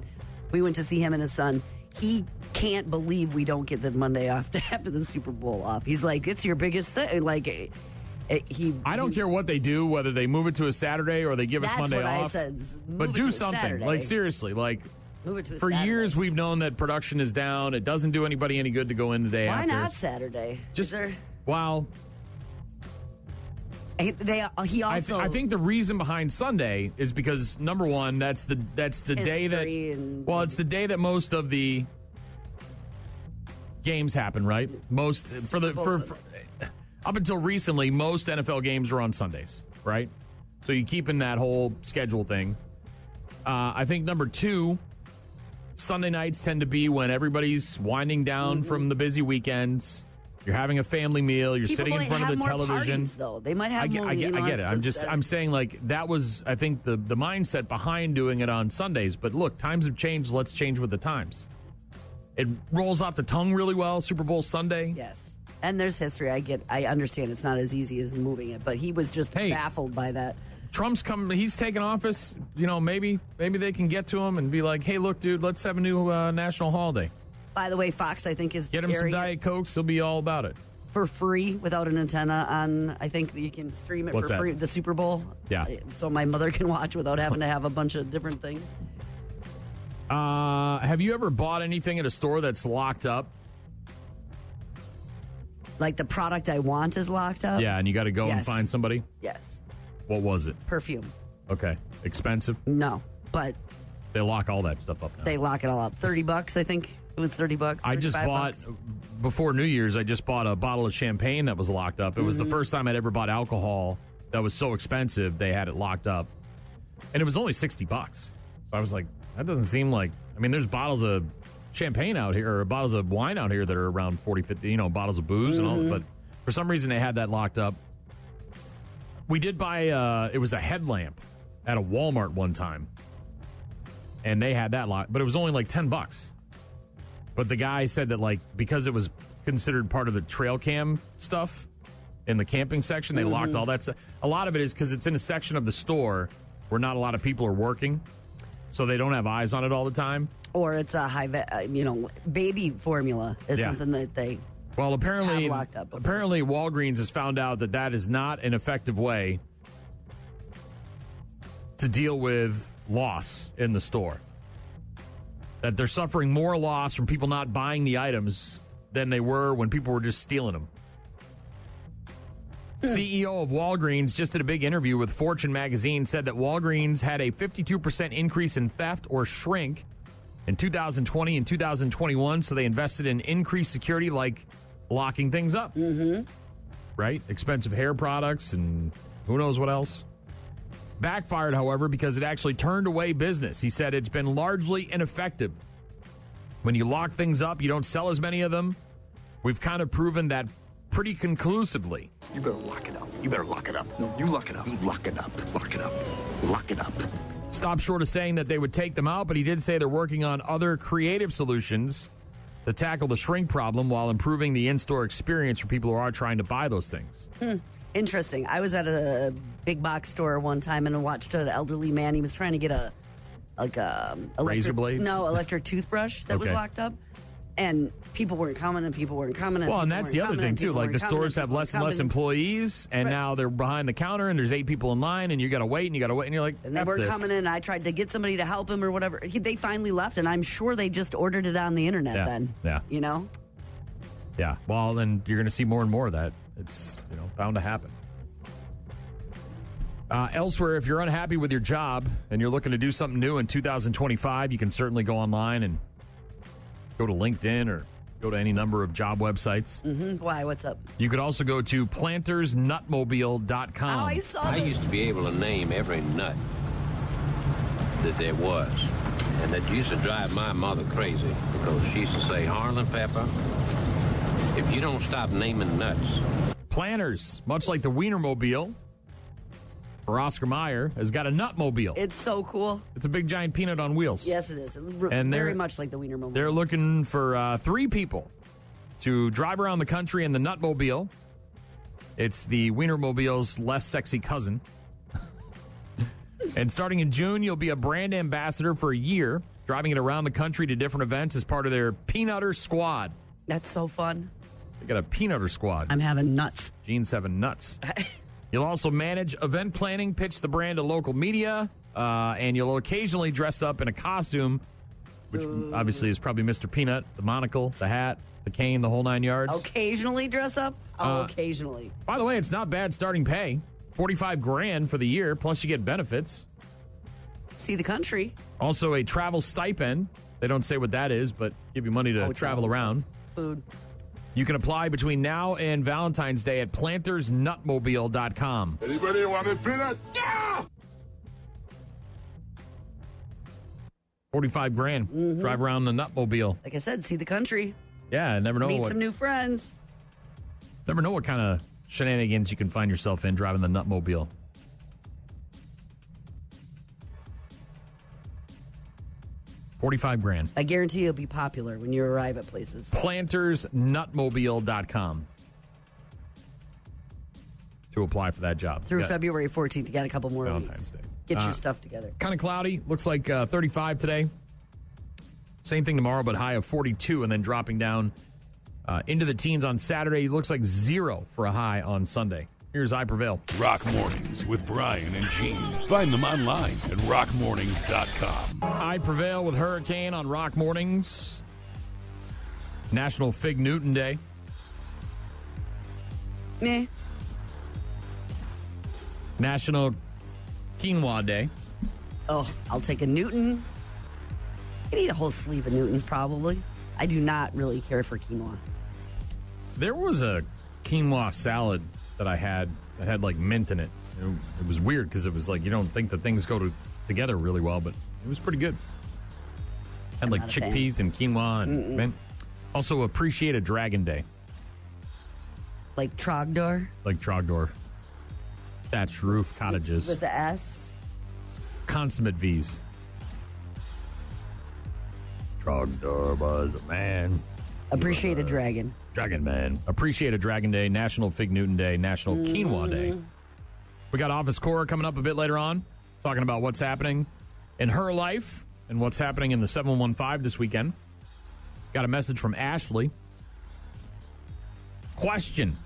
we went to see him and his son. He can't believe we don't get the Monday off after the Super Bowl off. He's like, it's your biggest thing. Like, I don't care what they do, whether they move it to a Saturday or they give us Monday off. That's what I said. But do something. Saturday. Like, seriously, like. Move it to a For Saturday. years, we've known that production is down. It doesn't do anybody any good to go in the day after. Why not Saturday? Well, he also. I think the reason behind Sunday is because, number one, that's the day that. It's the day that most of the games happen, right? Up until recently, most NFL games are on Sundays, right? So you keep in that whole schedule thing. I think number two, Sunday nights tend to be when everybody's winding down from the busy weekends. You're having a family meal. You're sitting in front of the television. Parties, though. They might have more. I get it. I'm saying, like, that was, I think, the mindset behind doing it on Sundays. But look, times have changed. Let's change with the times. It rolls off the tongue really well. Super Bowl Sunday. Yes. And there's history. I understand it's not as easy as moving it, but he was just baffled by that. Trump's coming. He's taking office. Maybe they can get to him and be like, "Hey, look, dude, let's have a new national holiday." By the way, Fox, I think, is get him some Diet Cokes. He'll be all about it for free without an antenna on. I think you can stream it for free. The Super Bowl. Yeah. So my mother can watch without having to have a bunch of different things. Have you ever bought anything at a store that's locked up? Like the product I want is locked up? Yeah, and you got to go and find somebody? Yes. What was it? Perfume. Okay. Expensive? No, but... They lock all that stuff up now. They lock it all up. $30, I think. It was $30. I just bought, before New Year's, I just bought a bottle of champagne that was locked up. It was the first time I'd ever bought alcohol that was so expensive, they had it locked up. And it was only $60. So I was like, that doesn't seem like... I mean, there's bottles of champagne out here, or bottles of wine out here that are around 40, 50, bottles of booze and all. But for some reason, they had that locked up. We did buy, it was a headlamp at a Walmart one time. And they had that locked, but it was only like $10. But the guy said that, like, because it was considered part of the trail cam stuff in the camping section, they locked all that stuff. A lot of it is because it's in a section of the store where not a lot of people are working. So they don't have eyes on it all the time. Or it's a baby formula is something that they apparently have locked up before. Apparently Walgreens has found out that is not an effective way to deal with loss in the store. That they're suffering more loss from people not buying the items than they were when people were just stealing them. CEO of Walgreens just did a big interview with Fortune magazine, said that Walgreens had a 52% increase in theft or shrink in 2020 and 2021, so they invested in increased security like locking things up. Right? Expensive hair products and who knows what else. Backfired, however, because it actually turned away business. He said it's been largely ineffective. When you lock things up, you don't sell as many of them. We've kind of proven that pretty conclusively. You better lock it up. You better lock it up. No, you lock it up. You lock it up. Lock it up. Lock it up. Stopped short of saying that they would take them out, but he did say they're working on other creative solutions to tackle the shrink problem while improving the in-store experience for people who are trying to buy those things. Interesting. I was at a big box store one time and watched an elderly man. He was trying to get a razor blades? No, electric toothbrush that was locked up. And people weren't coming and people weren't coming. Well, and that's the other thing, too. Like, the stores have less and less employees, and now they're behind the counter, and there's 8 people in line, and you got to wait, and you're like, and they weren't coming in. I tried to get somebody to help him or whatever. They finally left, and I'm sure they just ordered it on the internet then. Yeah. You know? Yeah. Well, then you're going to see more and more of that. It's, bound to happen. Elsewhere, if you're unhappy with your job and you're looking to do something new in 2025, you can certainly go online and go to LinkedIn or go to any number of job websites. Mm-hmm. Why? What's up? You could also go to plantersnutmobile.com. Oh, I saw this. I used to be able to name every nut that there was. And that used to drive my mother crazy because she used to say, Harlan Pepper, if you don't stop naming nuts. Planters, much like the Wienermobile, for Oscar Mayer, has got a nutmobile. It's so cool. It's a big giant peanut on wheels. Yes, it is. And very much like the Wienermobile. They're looking for 3 people to drive around the country in the nutmobile. It's the Wienermobile's less sexy cousin. And starting in June, you'll be a brand ambassador for a year, driving it around the country to different events as part of their Peanutter Squad. That's so fun. They got a Peanutter Squad. I'm having nuts. Gene's having nuts. You'll also manage event planning, pitch the brand to local media, and you'll occasionally dress up in a costume, which obviously is probably Mr. Peanut, the monocle, the hat, the cane, the whole 9 yards. Occasionally dress up? Occasionally. By the way, it's not bad starting pay. $45,000 for the year, plus you get benefits. See the country. Also a travel stipend. They don't say what that is, but give you money to travel around. Food. You can apply between now and Valentine's Day at plantersnutmobile.com. Anybody want a peanut? Yeah! $45,000. Mm-hmm. Drive around the nutmobile. Like I said, see the country. Yeah, never know. Meet some new friends. Never know what kind of shenanigans you can find yourself in driving the nutmobile. $45,000. I guarantee you'll be popular when you arrive at places. Plantersnutmobile.com to apply for that job. Through February 14th, you got a couple more Valentine's weeks. Day. Get your stuff together. Kind of cloudy. Looks like 35 today. Same thing tomorrow, but high of 42, and then dropping down into the teens on Saturday. Looks like 0 for a high on Sunday. Here's I Prevail. Rock Mornings with Brian and Gene. Find them online at rockmornings.com. I Prevail with Hurricane on Rock Mornings. National Fig Newton Day. Meh. National Quinoa Day. Oh, I'll take a Newton. I could eat a whole sleeve of Newtons, probably. I do not really care for quinoa. There was a quinoa salad that I had that had like mint in it. It was weird because it was like you don't think that things go together really well, but it was pretty good. Had like chickpeas and quinoa and mint. Also, Appreciate a Dragon Day. Like Trogdor? Like Trogdor. Thatched roof cottages. With the S? Consummate V's. Trogdor was a man. Appreciate a dragon. Dragon Man. Appreciate a Dragon Day, National Fig Newton Day, National Quinoa Day. We got Office Cora coming up a bit later on, talking about what's happening in her life and what's happening in the 715 this weekend. Got a message from Ashley. Question.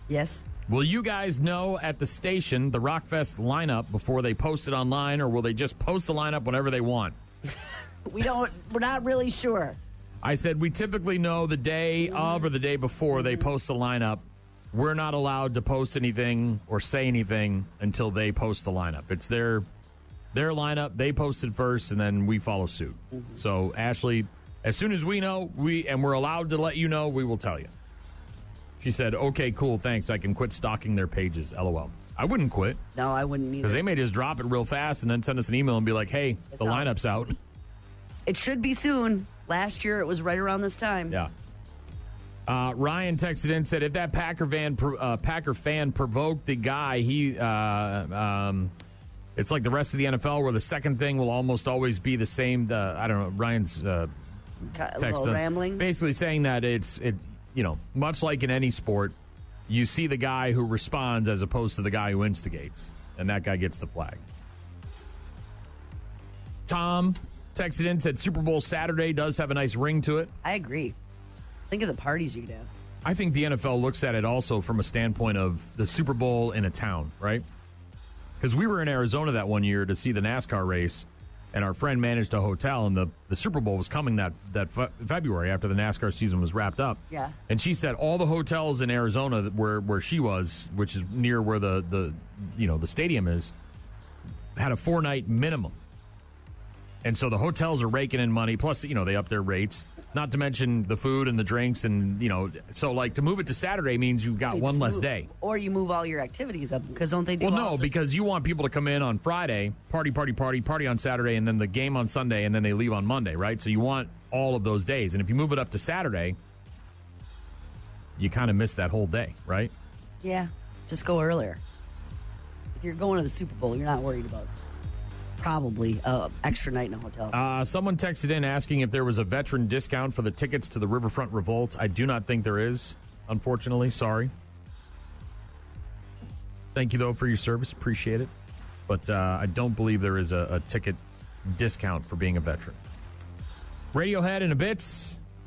Yes? Will you guys know at the station the Rockfest lineup before they post it online, or will they just post the lineup whenever they want? We're not really sure. I said we typically know the day of or the day before they post the lineup. We're not allowed to post anything or say anything until they post the lineup. It's their lineup. They post it first, and then we follow suit. Mm-hmm. So, Ashley, as soon as we know, we're allowed to let you know, we will tell you. She said, okay, cool, thanks. I can quit stalking their pages, LOL. I wouldn't quit. No, I wouldn't either. Because they may just drop it real fast and then send us an email and be like, hey, the lineup's out. It should be soon. Last year, it was right around this time. Yeah. Ryan texted in and said, if that Packer fan provoked the guy, it's like the rest of the NFL where the second thing will almost always be the same. I don't know, Ryan's text. Rambling. Basically saying that it's much like in any sport, you see the guy who responds as opposed to the guy who instigates, and that guy gets the flag. Tom texted in, said Super Bowl Saturday does have a nice ring to it. I agree. Think of the parties you could have. I think the NFL looks at it also from a standpoint of the Super Bowl in a town, right? Because we were in Arizona that one year to see the NASCAR race, and our friend managed a hotel, and the Super Bowl was coming that February after the NASCAR season was wrapped up. Yeah. And she said all the hotels in Arizona where she was, which is near where the stadium is, had a 4-night minimum. And so the hotels are raking in money, plus, they up their rates. Not to mention the food and the drinks, and, so, to move it to Saturday means you've got one less day. Or you move all your activities up, because don't they do Well, no, because you want people to come in on Friday, party on Saturday, and then the game on Sunday, and then they leave on Monday, right? So you want all of those days. And if you move it up to Saturday, you kind of miss that whole day, right? Yeah, just go earlier. If you're going to the Super Bowl, you're not worried about probably extra night in a hotel. Someone texted in asking if there was a veteran discount for the tickets to the Riverfront Revolt. I do not think there is, unfortunately. Sorry. Thank you, though, for your service. Appreciate it. But I don't believe there is a ticket discount for being a veteran. Radiohead in a bit.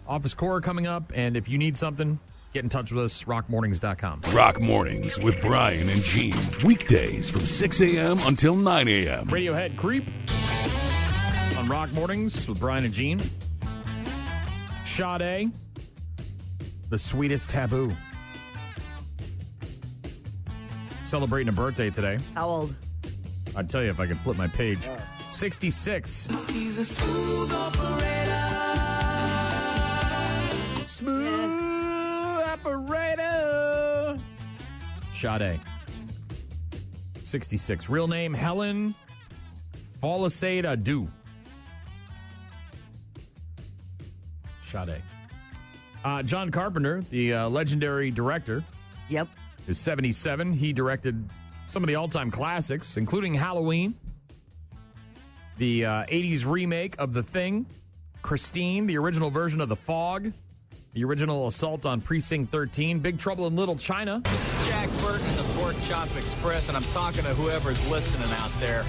Office Cora coming up. And if you need something, get in touch with us, rockmornings.com. Rock Mornings with Brian and Gene. Weekdays from 6 a.m. until 9 a.m. Radiohead Creep on Rock Mornings with Brian and Gene. Sade, The Sweetest Taboo. Celebrating a birthday today. How old? I'd tell you if I could flip my page. 66. He's a smooth operator. Smooth operator. Sade. 66. Real name, Helen Folisade Adu. Sade. John Carpenter, the legendary director. Yep. Is 77. He directed some of the all-time classics, including Halloween, the 80s remake of The Thing, Christine, the original version of The Fog, the original Assault on Precinct 13, Big Trouble in Little China. This is Jack Burton in the Pork Chop Express, and I'm talking to whoever's listening out there.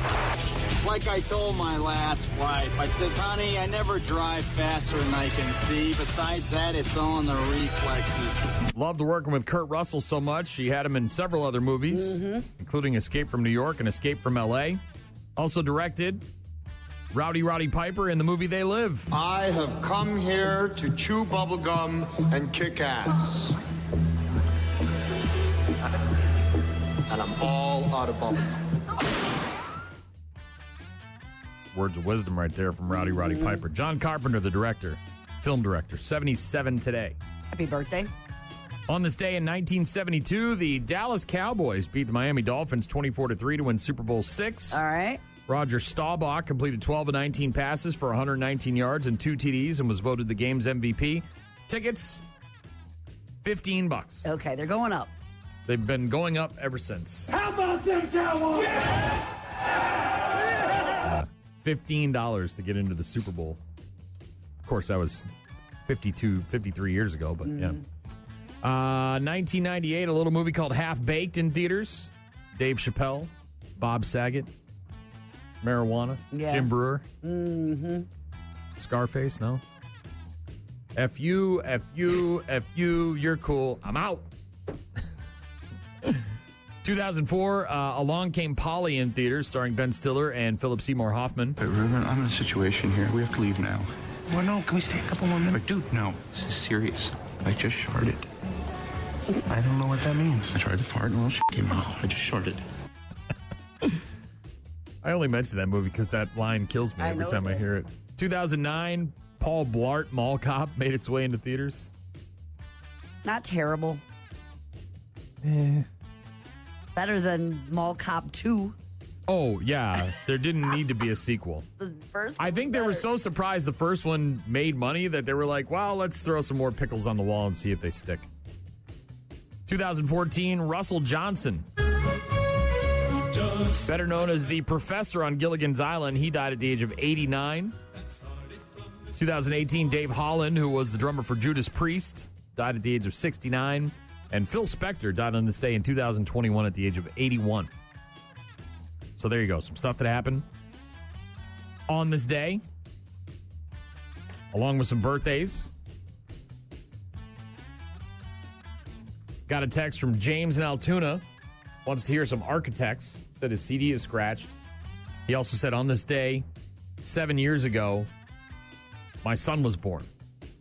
Like I told my last wife, I says, honey, I never drive faster than I can see. Besides that, it's all in the reflexes. Loved working with Kurt Russell so much. She had him in several other movies, including Escape from New York and Escape from L.A. Also directed Rowdy Roddy Piper in the movie They Live. I have come here to chew bubblegum and kick ass. And I'm all out of bubblegum. Words of wisdom right there from Rowdy Roddy Piper. John Carpenter, the director, film director, 77 today. Happy birthday. On this day in 1972, the Dallas Cowboys beat the Miami Dolphins 24-3 to win Super Bowl VI. All right. Roger Staubach completed 12 of 19 passes for 119 yards and 2 TDs and was voted the game's MVP. Tickets, $15. Okay, they're going up. They've been going up ever since. How about them Cowboys? $15 to get into the Super Bowl. Of course, that was 53 years ago, but yeah. 1998, a little movie called Half Baked in theaters. Dave Chappelle, Bob Saget, marijuana, Jim Brewer. Scarface, no? F you, you're cool. I'm out. 2004, Along Came Polly in theaters, starring Ben Stiller and Philip Seymour Hoffman. Hey, Ruben, I'm in a situation here. We have to leave now. Well, no, can we stay a couple more minutes? But, dude, no. This is serious. I just sharted. I don't know what that means. I tried to fart and a little shit came out. I just sharted. I only mention that movie because that line kills me every time I hear it. 2009, Paul Blart Mall Cop made its way into theaters. Not terrible. Better than Mall Cop 2. Oh, yeah. There didn't need to be a sequel. The first I think they were so surprised the first one made money that they were like, well, let's throw some more pickles on the wall and see if they stick. 2014, Russell Johnson. Better known as the professor on Gilligan's Island. He died at the age of 89. 2018, Dave Holland, who was the drummer for Judas Priest, died at the age of 69. And Phil Spector died on this day in 2021 at the age of 81. So there you go. Some stuff that happened on this day, along with some birthdays. Got a text from James in Altoona. Wants to hear some Architects. Said his CD is scratched. He also said on this day, 7 years ago, my son was born.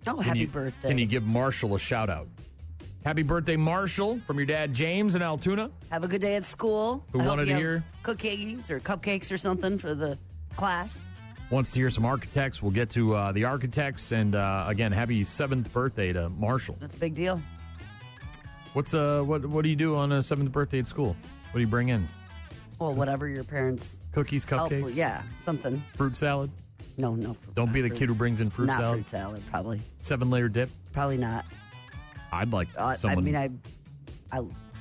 Oh, happy birthday. Can you give Marshall a shout out? Happy birthday, Marshall, from your dad, James in Altoona. Have a good day at school. Who wanted to hear cookies or cupcakes or something for the class. Wants to hear some Architects. We'll get to the Architects. And again, happy 7th birthday to Marshall. That's a big deal. What do you do on a 7th birthday at school? What do you bring in? Well, whatever your parents. Cookies, cupcakes? Yeah, something. Fruit salad? No. Don't be the kid who brings in fruit not salad. Not fruit salad, probably. 7-layer dip? Probably not. I'd like someone. I'm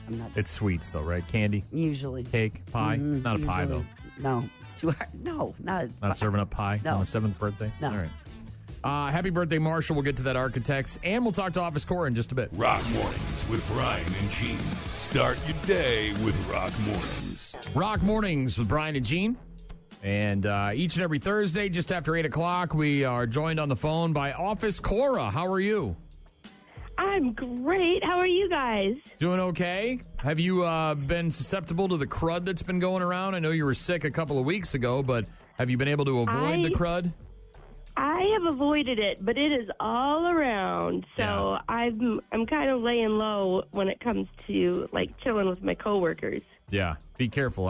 not. It's sweets though, right? Candy? Usually. Cake? Pie? Not usually. a pie though. No, it's too hard. No, not. Not serving up pie No. on the 7th birthday? No. All right. Happy birthday, Marshall. We'll get to that Architects, and we'll talk to Office Cora in just a bit. Rock Mornings with Brian and Gene. Start your day with Rock Mornings. Rock Mornings with Brian and Gene. And each and every Thursday, just after 8 o'clock, we are joined on the phone by Office Cora. How are you? I'm great. How are you guys? Doing okay. Have you been susceptible to the crud that's been going around? I know you were sick a couple of weeks ago, but have you been able to avoid the crud? I have avoided it, but it is all around. So I'm kind of laying low when it comes to like chilling with my coworkers. Yeah, be careful.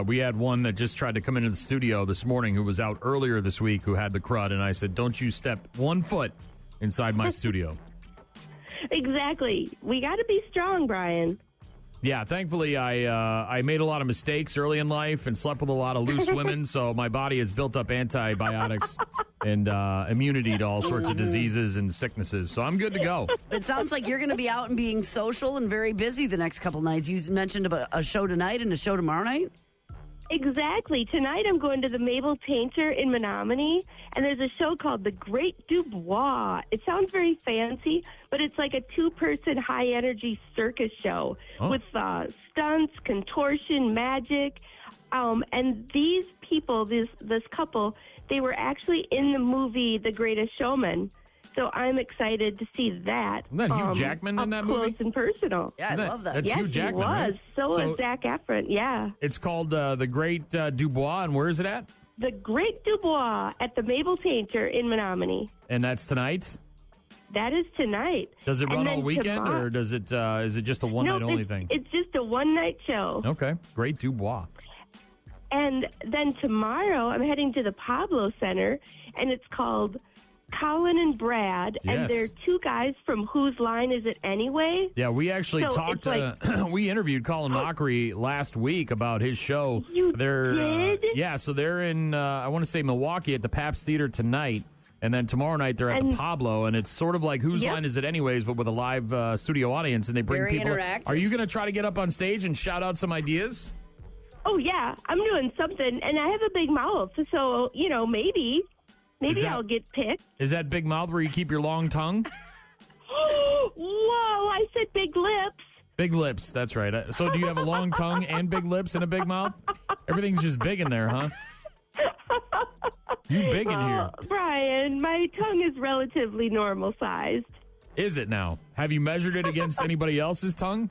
We had one that just tried to come into the studio this morning who was out earlier this week who had the crud, and I said, don't you step 1 foot inside my studio. Exactly. We got to be strong, Brian. Yeah, thankfully I made a lot of mistakes early in life and slept with a lot of loose women, so my body has built up antibiotics and immunity to all sorts of diseases and sicknesses. So I'm good to go. It sounds like you're going to be out and being social and very busy the next couple nights. You mentioned about a show tonight and a show tomorrow night? Exactly. Tonight I'm going to the Mabel Painter in Menominee, and there's a show called The Great Dubois. It sounds very fancy, but it's like a 2-person high-energy circus show with stunts, contortion, magic. And these people, this couple, they were actually in the movie The Greatest Showman. So I'm excited to see that. Isn't that Hugh Jackman in that movie? Close and personal. Yeah, I love that. That's yes, Hugh Jackman, he was. right? So was Zac Efron, yeah. It's called The Great Dubois, and where is it at? The Great Dubois at the Mabel Painter in Menominee. And that's tonight? That is tonight. Does it run all weekend, tomorrow, or is it just a one-night only thing? It's just a one-night show. Okay, Great Dubois. And then tomorrow, I'm heading to the Pablo Center, and it's called Colin and Brad, and Yes. they're 2 guys from Whose Line Is It Anyway? Yeah, we actually So talked it's to, we interviewed Colin Mockery last week about his show. They're, did? yeah, so they're in, I want to say Milwaukee at the Pabst Theater tonight, and then tomorrow night they're at the Pablo, and it's sort of like Whose Line Is It Anyways, but with a live studio audience, and they bring Very people. interactive. Are you going to try to get up on stage and shout out some ideas? Oh, yeah, I'm doing something, and I have a big mouth, so, maybe I'll get picked. Is that big mouth where you keep your long tongue? Whoa, I said big lips. Big lips, that's right. So do you have a long tongue and big lips and a big mouth? Everything's just big in there, huh? You big in here. Brian, my tongue is relatively normal sized. Is it now? Have you measured it against anybody else's tongue?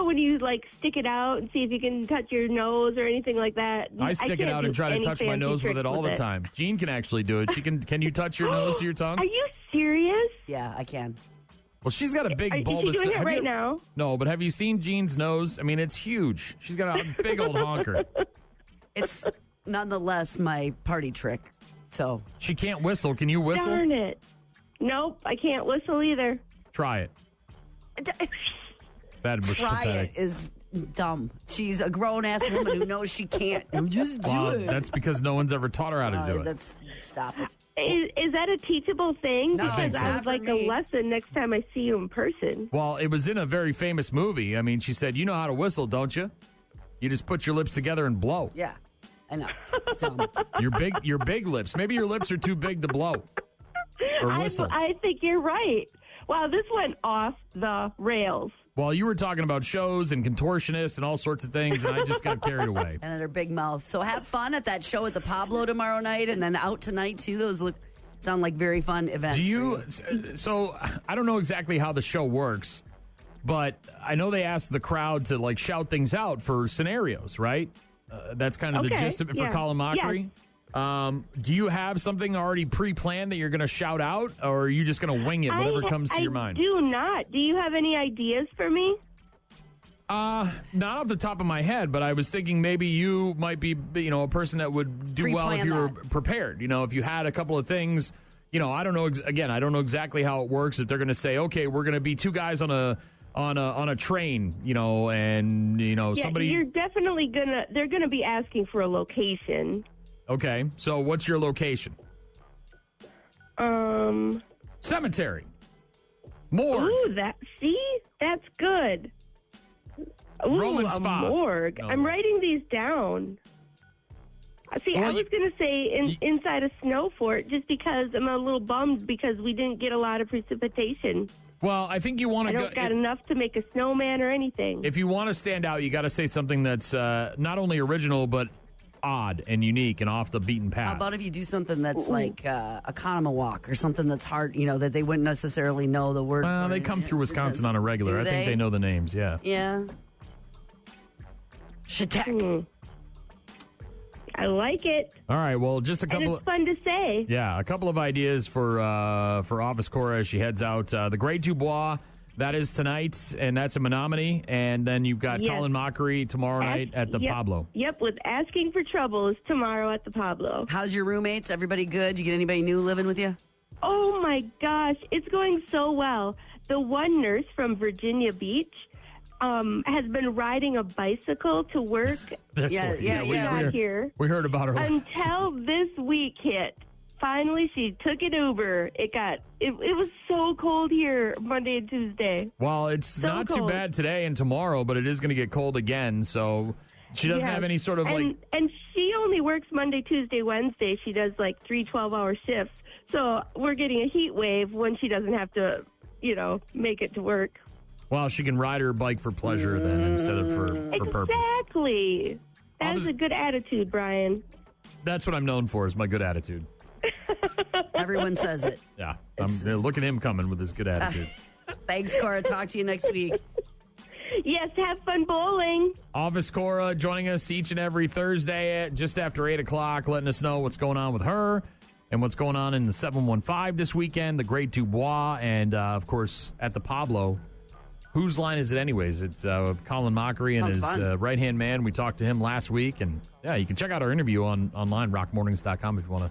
When you stick it out and see if you can touch your nose or anything like that. I stick it out and try to touch my nose with it all the time. Jean can actually do it. Can you touch your nose to your tongue? Are you serious? Yeah, I can. Well, she's got a big bulbous. Is she doing it right now? No, but have you seen Jean's nose? I mean, it's huge. She's got a big old honker. It's nonetheless my party trick. So she can't whistle. Can you whistle? Darn it. Nope, I can't whistle either. Try it. That was Try pathetic. it is dumb. She's a grown-ass woman who knows she can't. Just do it. That's because no one's ever taught her how to do it. Stop it. Is that a teachable thing? No, because I would like a lesson next time I see you in person. Well, it was in a very famous movie. I mean, she said, "You know how to whistle, don't you? You just put your lips together and blow." Yeah, I know. It's dumb. Your big lips. Maybe your lips are too big to blow or whistle. I think you're right. Wow, this went off the rails. Well, you were talking about shows and contortionists and all sorts of things, and I just got carried away. And their big mouth. So have fun at that show at the Pablo tomorrow night, and then out tonight, too. Those sound like very fun events. Do you? So I don't know exactly how the show works, but I know they asked the crowd to like shout things out for scenarios, right? That's kind of the gist of it for Colin Mockery. Yes. Do you have something already pre-planned that you're going to shout out, or are you just going to wing it, whatever comes to your mind? I do not. Do you have any ideas for me? Not off the top of my head, but I was thinking maybe you might be, a person that would do well if you were prepared. If you had a couple of things, I don't know. Again, I don't know exactly how it works. If they're going to say, okay, we're going to be two guys on a train, and somebody. You're definitely they're gonna be asking for a location. Okay, so what's your location? Cemetery. Morgue. Ooh, that's good. Ooh, Roman spa. Morgue. No. I'm writing these down. See, I was going to say inside a snow fort just because I'm a little bummed because we didn't get a lot of precipitation. Well, I think you want to I don't got enough to make a snowman or anything. If you want to stand out, you got to say something that's not only original, but odd and unique and off the beaten path. How about if you do something that's like a Connemawalk or something that's hard, that they wouldn't necessarily know the word for? They come through Wisconsin on a regular. I think they know the names, yeah. Yeah. Shatek. I like it. All right, well, just a couple. And it's fun to say. Yeah, a couple of ideas for Office Cora as she heads out. The Great Dubois, that is tonight, and that's in Menominee. And then you've got Colin Mockery tomorrow night at the Pablo. Yep, with Asking for Trouble is tomorrow at the Pablo. How's your roommates? Everybody good? You get anybody new living with you? Oh, my gosh. It's going so well. The one nurse from Virginia Beach has been riding a bicycle to work. We heard about her until this week hit. Finally, she took an Uber. It was so cold here Monday and Tuesday. Well, it's not too bad today and tomorrow, but it is going to get cold again. So she doesn't have any sort of and she only works Monday, Tuesday, Wednesday. She does like 3 12-hour shifts. So we're getting a heat wave when she doesn't have to, make it to work. Well, she can ride her bike for pleasure then instead of for purpose. Exactly. That is a good attitude, Brian. That's what I'm known for is my good attitude. Everyone says it. Yeah. Look at him coming with his good attitude. Thanks, Cora. Talk to you next week. Yes, have fun bowling. Office Cora joining us each and every Thursday just after 8 o'clock, letting us know what's going on with her and what's going on in the 715 this weekend, the Great Dubois, and, of course, at the Pablo. Whose line is it anyways? It's Colin Mockery and his right-hand man. We talked to him last week. And, yeah, you can check out our interview online, rockmornings.com, if you want to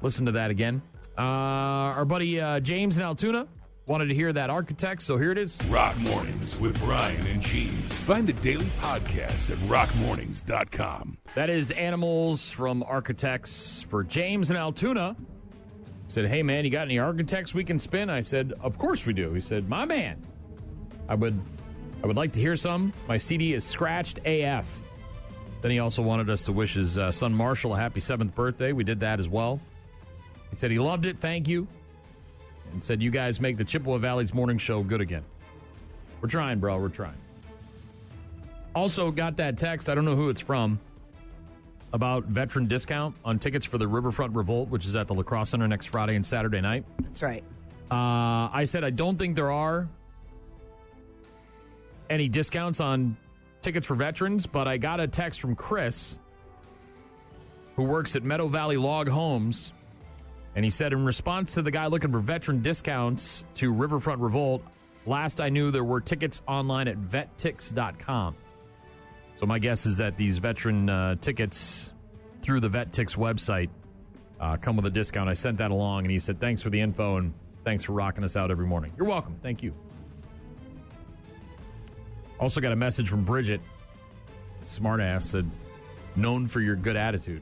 listen to that again. Our buddy James in Altoona wanted to hear that Architect, so here it is. Rock Mornings with Brian and Gene. Find the daily podcast at rockmornings.com. That is Animals from Architects for James in Altoona. Said, hey, man, you got any Architects we can spin? I said, of course we do. He said, my man. I would like to hear some. My CD is scratched AF. Then he also wanted us to wish his son Marshall a happy 7th birthday. We did that as well. He said he loved it. Thank you. And said you guys make the Chippewa Valley's morning show good again. We're trying, bro. We're trying. Also got that text. I don't know who it's from. About veteran discount on tickets for the Riverfront Revolt, which is at the La Crosse Center next Friday and Saturday night. That's right. I said I don't think there are any discounts on tickets for veterans, but I got a text from Chris, who works at Meadow Valley Log Homes, and he said in response to the guy looking for veteran discounts to Riverfront Revolt, last I knew there were tickets online at vettix.com. So my guess is that these veteran tickets through the VetTix website come with a discount. I sent that along, and he said, thanks for the info, and thanks for rocking us out every morning. You're welcome. Thank you. Also got a message from Bridget. Smartass said, known for your good attitude.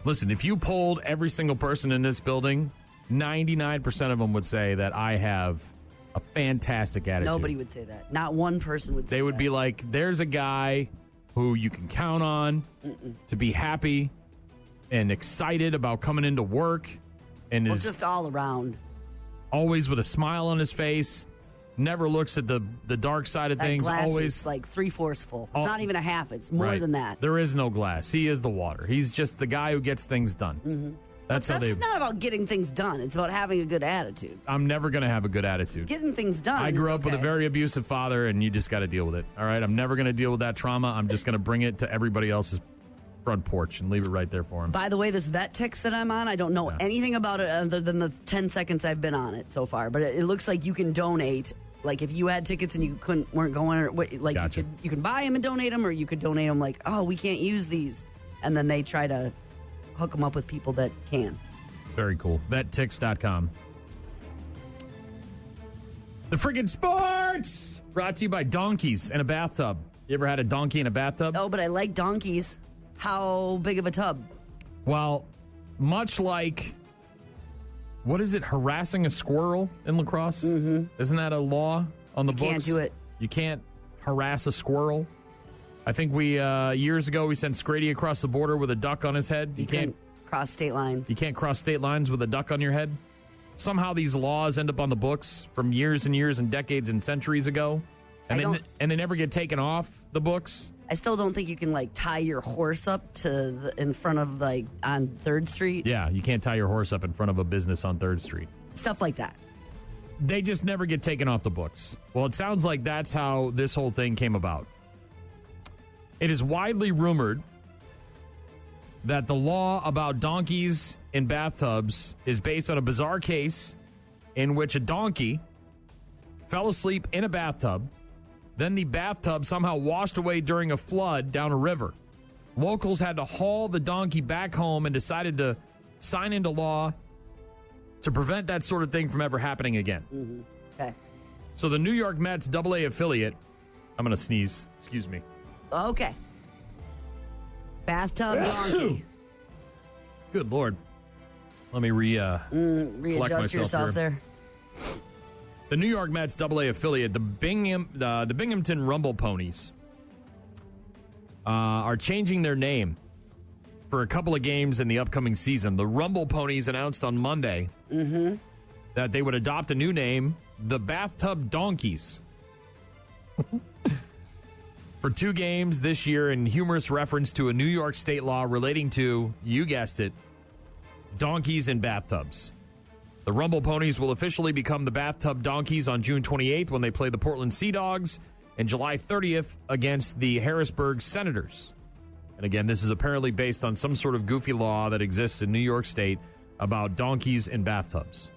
Listen, if you polled every single person in this building, 99% of them would say that I have a fantastic attitude. Nobody would say that. Not one person would say that. They would be like, there's a guy who you can count on to be happy and excited about coming into work. And just all around. always with a smile on his face, never looks at the dark side of That things. glass Always is like 3/4 full. It's not even a half. It's more than that. There is no glass. He is the water. He's just the guy who gets things done. Mm-hmm. That's how they. It's not about getting things done. It's about having a good attitude. I'm never going to have a good attitude. Getting things done. I grew up with a okay. very abusive father, and you just got to deal with it. All right? I'm never going to deal with that trauma. I'm just going to bring it to everybody else's front porch and leave it right there for him. By the way, this vet text that I'm on, I don't know anything about it other than the 10 seconds I've been on it so far. But it looks like you can donate. Like if you had tickets and you weren't going, or like Gotcha. you can buy them and donate them, or you could donate them. Like, oh, we can't use these, and then they try to hook them up with people that can. Very cool. VetTix.com. The friggin' sports brought to you by donkeys in a bathtub. You ever had a donkey in a bathtub? Oh, but I like donkeys. How big of a tub? Well, much like, what is it, harassing a squirrel in lacrosse? Mm-hmm. Isn't that a law on the books? You can't do it. You can't harass a squirrel. I think we, years ago, we sent Scrady across the border with a duck on his head. You can't cross state lines. You can't cross state lines with a duck on your head. Somehow these laws end up on the books from years and years and decades and centuries ago. And they never get taken off the books. I still don't think you can like tie your horse up to in front of like on 3rd Street. Yeah, you can't tie your horse up in front of a business on 3rd Street. Stuff like that. They just never get taken off the books. Well, it sounds like that's how this whole thing came about. It is widely rumored that the law about donkeys in bathtubs is based on a bizarre case in which a donkey fell asleep in a bathtub. Then the bathtub somehow washed away during a flood down a river. Locals had to haul the donkey back home and decided to sign into law to prevent that sort of thing from ever happening again. Mm-hmm. Okay. So the New York Mets AA affiliate, I'm going to sneeze, excuse me. Okay. Bathtub donkey. Good Lord. Let me readjust yourself there. The New York Mets AA affiliate, the Binghamton Rumble Ponies, are changing their name for a couple of games in the upcoming season. The Rumble Ponies announced on Monday that they would adopt a new name, the Bathtub Donkeys, for 2 games this year in humorous reference to a New York state law relating to, you guessed it, donkeys in bathtubs. The Rumble Ponies will officially become the Bathtub Donkeys on June 28th when they play the Portland Sea Dogs, and July 30th against the Harrisburg Senators. And again, this is apparently based on some sort of goofy law that exists in New York State about donkeys in bathtubs.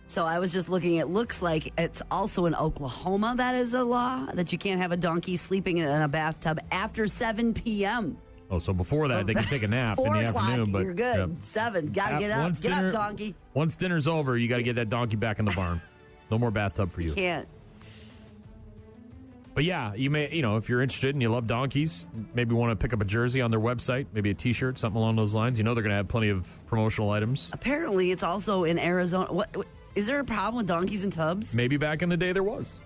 So I was just looking, it looks like it's also in Oklahoma that is a law that you can't have a donkey sleeping in a bathtub after 7 p.m. Oh, so before that, they can take a nap in the 4 o'clock, afternoon. But you're good. Yep. 7, gotta get up. Get up, donkey. Once dinner's over, you got to get that donkey back in the barn. No more bathtub for you. You can't. But yeah, you may, if you're interested and you love donkeys, maybe want to pick up a jersey on their website, maybe a T-shirt, something along those lines. They're going to have plenty of promotional items. Apparently, it's also in Arizona. What is there a problem with donkeys in tubs? Maybe back in the day there was.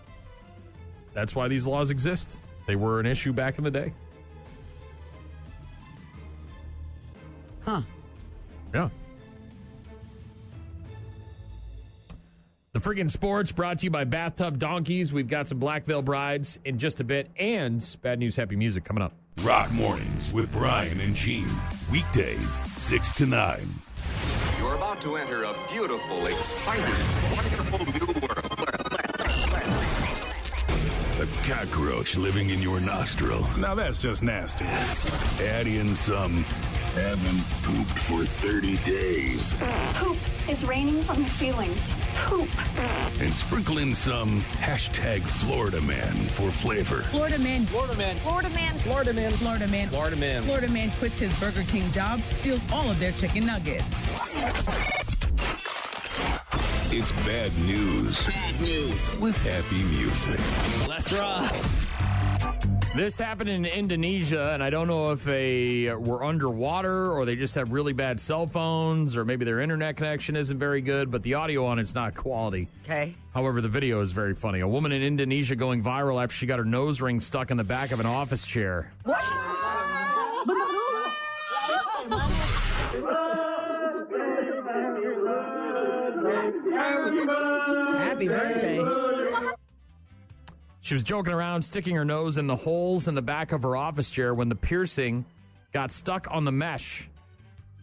That's why these laws exist. They were an issue back in the day. Huh. Yeah. The friggin' sports brought to you by Bathtub Donkeys. We've got some Black Veil Brides in just a bit, and Bad News Happy Music coming up. Rock Mornings with Brian and Gene. Weekdays, 6 to 9. You're about to enter a beautiful, exciting, wonderful new world. A cockroach living in your nostril. Now that's just nasty. Add in some haven't pooped for 30 days. Poop is raining from the ceilings. Poop. And sprinkle in some hashtag Florida Man for flavor. Florida man. Florida man. Florida man. Florida man. Florida man. Florida man. Florida man quits his Burger King job, steals all of their chicken nuggets. It's bad news. Bad news. With happy music. Let's rock. This happened in Indonesia, and I don't know if they were underwater or they just have really bad cell phones or maybe their internet connection isn't very good, but the audio on it's not quality. Okay. However, the video is very funny. A woman in Indonesia going viral after she got her nose ring stuck in the back of an office chair. What? Happy birthday. She was joking around, sticking her nose in the holes in the back of her office chair when the piercing got stuck on the mesh.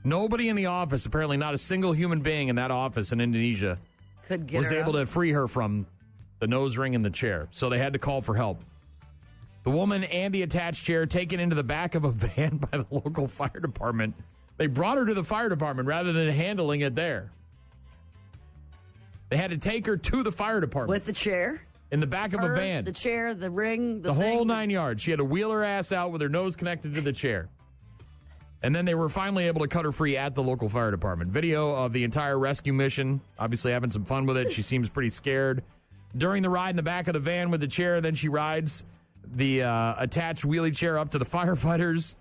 Nobody in the office, apparently not a single human being in that office in Indonesia, was able to free her from the nose ring in the chair. So they had to call for help. The woman and the attached chair taken into the back of a van by the local fire department. They brought her to the fire department rather than handling it there. They had to take her to the fire department. With the chair? In the back of a van. The chair, the ring, the whole 9 yards. She had to wheel her ass out with her nose connected to the chair. And then they were finally able to cut her free at the local fire department. Video of the entire rescue mission. Obviously having some fun with it. She seems pretty scared. During the ride in the back of the van with the chair, then she rides the attached wheelie chair up to the firefighters.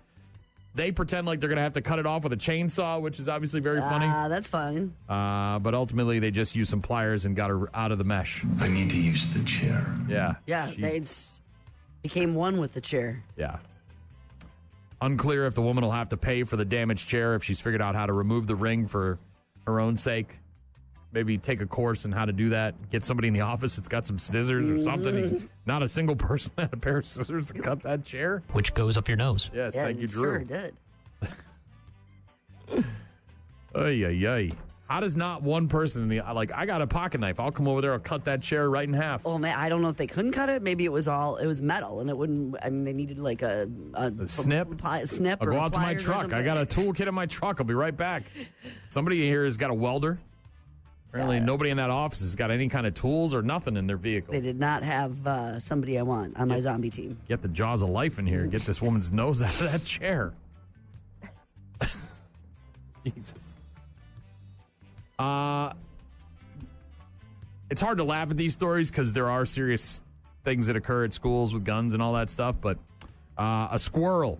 They pretend like they're going to have to cut it off with a chainsaw, which is obviously very funny. That's fine. But ultimately, they just used some pliers and got her out of the mesh. I need to use the chair. Yeah. Yeah, they became one with the chair. Yeah. Unclear if the woman will have to pay for the damaged chair if she's figured out how to remove the ring for her own sake. Maybe take a course in how to do that. Get somebody in the office that's got some scissors or something. Not a single person had a pair of scissors to cut that chair. Which goes up your nose. Yes, Yeah, thank you, it Drew. sure did. Ay, ay, ay. How does not one person in the, like, I got a pocket knife. I'll come over there. I'll cut that chair right in half. Oh, man, I don't know if they couldn't cut it. Maybe it was metal, and it wouldn't, I mean, they needed like a snip. Snip I'll or go out to my pliers or truck. something. I got a toolkit in my truck. I'll be right back. Somebody here has got a welder. Apparently, nobody in that office has got any kind of tools or nothing in their vehicle. They did not have somebody I want on my zombie team. Get the jaws of life in here. Get this woman's nose out of that chair. Jesus. It's hard to laugh at these stories because there are serious things that occur at schools with guns and all that stuff. But a squirrel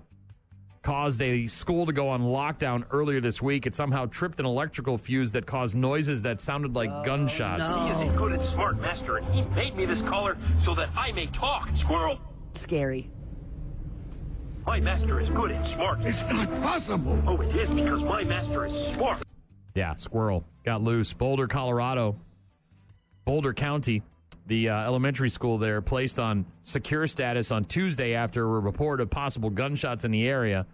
caused a school to go on lockdown earlier this week. It somehow tripped an electrical fuse that caused noises that sounded like gunshots. He is a good and smart master, and he made me this collar so that I may talk. Squirrel! Scary. My master is good and smart. It's not possible. Oh, it is because my master is smart. Yeah, squirrel got loose. Boulder, Colorado. Boulder County, the elementary school there, placed on secure status on Tuesday after a report of possible gunshots in the area.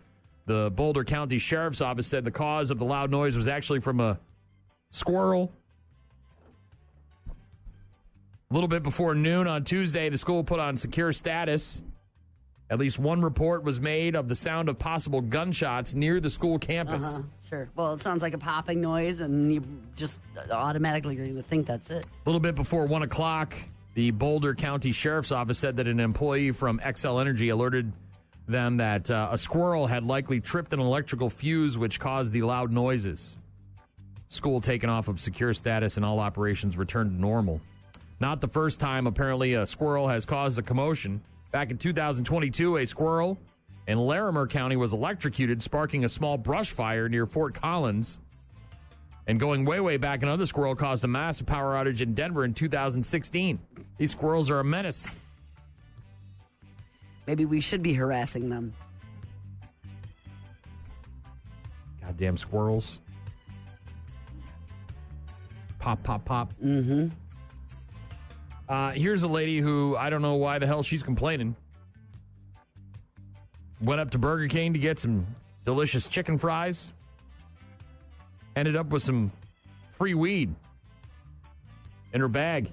The Boulder County Sheriff's Office said the cause of the loud noise was actually from a squirrel. A little bit before noon on Tuesday, the school put on secure status. At least one report was made of the sound of possible gunshots near the school campus. Sure. Well, it sounds like a popping noise, and you just automatically are going to think that's it. A little bit before 1 o'clock, the Boulder County Sheriff's Office said that an employee from XL Energy alerted them that a squirrel had likely tripped an electrical fuse, which caused the loud noises. School taken off of secure status and all operations returned to normal. Not the first time, apparently, a squirrel has caused a commotion. Back in 2022, a squirrel in Larimer County was electrocuted, sparking a small brush fire near Fort Collins. And going way, way back, another squirrel caused a massive power outage in Denver in 2016. These squirrels are a menace. Maybe we should be harassing them. Goddamn squirrels. Pop, pop, pop. Mm-hmm. Here's a lady who, I don't know why the hell she's complaining. Went up to Burger King to get some delicious chicken fries. Ended up with some free weed in her bag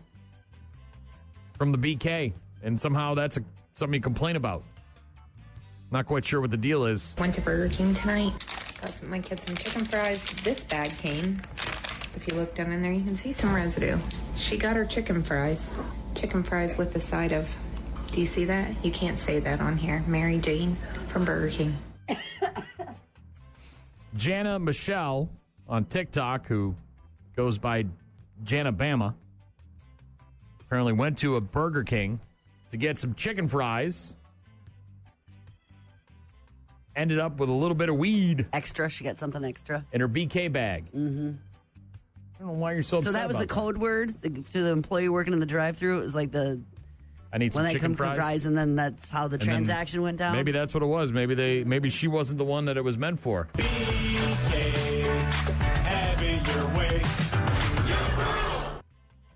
from the BK. And somehow that's something you complain about. Not quite sure what the deal is. Went to Burger King tonight. Got my kids some chicken fries. This bag came. If you look down in there, you can see some residue. She got her chicken fries. Chicken fries with the side of, do you see that? You can't say that on here. Mary Jane from Burger King. Jana Michelle on TikTok, who goes by Jana Bama, apparently went to a Burger King to get some chicken fries. Ended up with a little bit of weed. Extra. She got something extra. In her BK bag. Mm-hmm. I don't know why you're so upset. So that was the code word to the employee working in the drive-thru. It was like I need some chicken fries, and then that's how the transaction went down. Maybe that's what it was. Maybe she wasn't the one that it was meant for. BK, have it your way.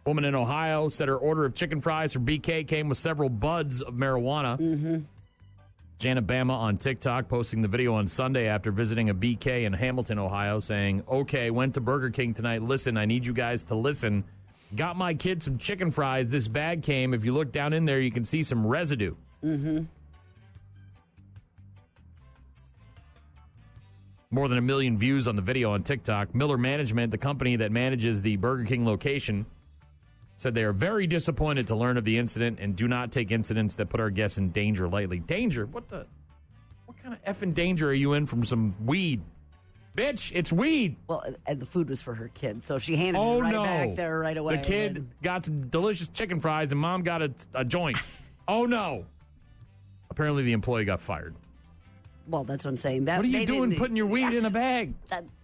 Woman in Ohio said her order of chicken fries from BK came with several buds of marijuana. Mm-hmm. Janet Bama on TikTok posting the video on Sunday after visiting a BK in Hamilton, Ohio, saying, okay, went to Burger King tonight. Listen, I need you guys to listen. Got my kid some chicken fries. This bag came. If you look down in there, you can see some residue. Mm-hmm. More than 1 million views on the video on TikTok. Miller Management, the company that manages the Burger King location, said they are very disappointed to learn of the incident and do not take incidents that put our guests in danger lightly. Danger? What kind of effing danger are you in from some weed? Bitch, it's weed. Well, and the food was for her kid, so she handed it right back there right away. The kid got some delicious chicken fries and mom got a joint. Oh, no. Apparently the employee got fired. Well, that's what I'm saying. That, what are you doing putting your weed in a bag?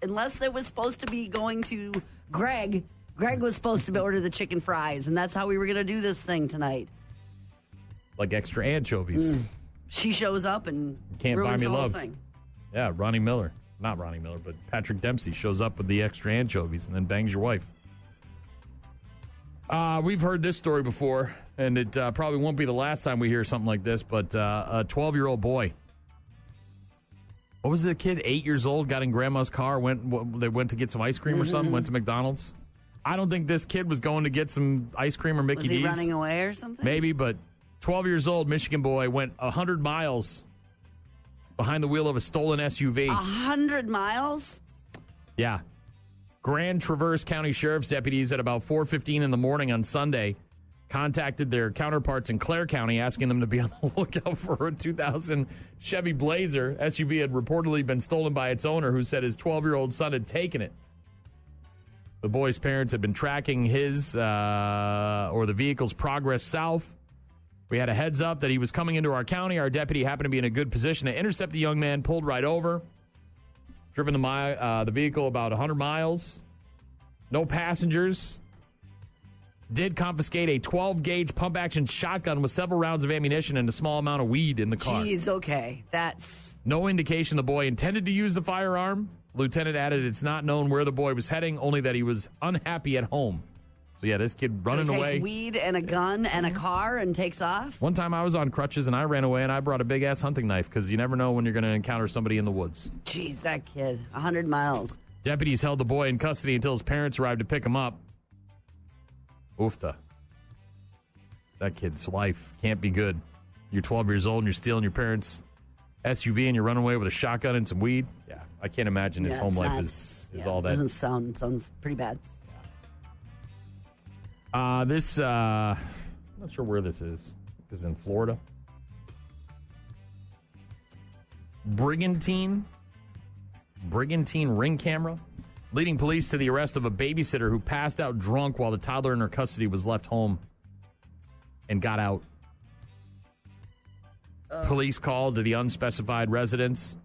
Unless it was supposed to be going to Greg. Greg was supposed to order the chicken fries, and that's how we were going to do this thing tonight. Like extra anchovies. She shows up and Can't ruins buy me the whole love. thing. Yeah, Ronnie Miller. Not Ronnie Miller, but Patrick Dempsey shows up with the extra anchovies and then bangs your wife. We've heard this story before, and it probably won't be the last time we hear something like this, but a 12-year-old boy. What was the kid? 8 years old, got in grandma's car, they went to get some ice cream or something, went to McDonald's. I don't think this kid was going to get some ice cream or Mickey D's. Was he running away or something? Maybe, but 12 years old, Michigan boy, went 100 miles behind the wheel of a stolen SUV. 100 miles? Yeah. Grand Traverse County Sheriff's deputies at about 4:15 in the morning on Sunday contacted their counterparts in Clare County, asking them to be on the lookout for a 2000 Chevy Blazer. SUV had reportedly been stolen by its owner, who said his 12-year-old son had taken it. The boy's parents had been tracking his or the vehicle's progress south. We had a heads up that he was coming into our county. Our deputy happened to be in a good position to intercept the young man, pulled right over, driven the vehicle about 100 miles. No passengers. Did confiscate a 12-gauge pump-action shotgun with several rounds of ammunition and a small amount of weed in the car. Jeez, okay. That's... No indication the boy intended to use the firearm. Lieutenant added it's not known where the boy was heading, only that he was unhappy at home. So, yeah, this kid running so he away. takes weed and a gun and a car and takes off? One time I was on crutches and I ran away and I brought a big-ass hunting knife because you never know when you're going to encounter somebody in the woods. Jeez, that kid. 100 miles. Deputies held the boy in custody until his parents arrived to pick him up. Oofta. That kid's life can't be good. You're 12 years old and you're stealing your parents' SUV and you're running away with a shotgun and some weed. Yeah, I can't imagine his home life is all that. Sounds pretty bad. I'm not sure where this is. This is in Florida. Brigantine ring camera, leading police to the arrest of a babysitter who passed out drunk while the toddler in her custody was left home and got out. Police called to the unspecified residence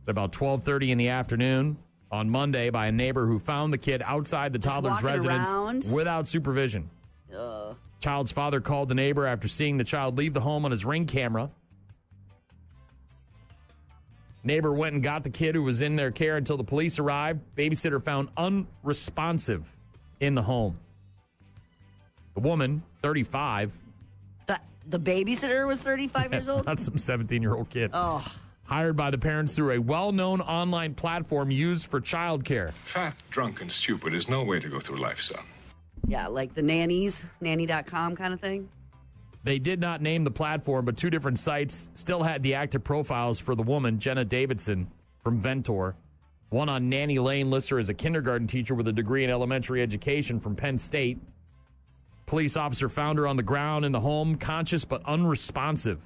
at about 12:30 in the afternoon on Monday by a neighbor who found the kid outside the toddler's residence without supervision. Child's father called the neighbor after seeing the child leave the home on his Ring camera. Neighbor went and got the kid who was in their care until the police arrived. Babysitter found unresponsive in the home. The woman, 35. The babysitter was 35 years old? Not some 17-year-old kid. Oh. Hired by the parents through a well-known online platform used for childcare. Fat, drunk, and stupid is no way to go through life, son. Yeah, like the nannies, nanny.com kind of thing. They did not name the platform, but two different sites still had the active profiles for the woman, Jenna Davidson, from Ventor. One on Nanny Lane lists her as a kindergarten teacher with a degree in elementary education from Penn State. Police officer found her on the ground in the home, conscious but unresponsive.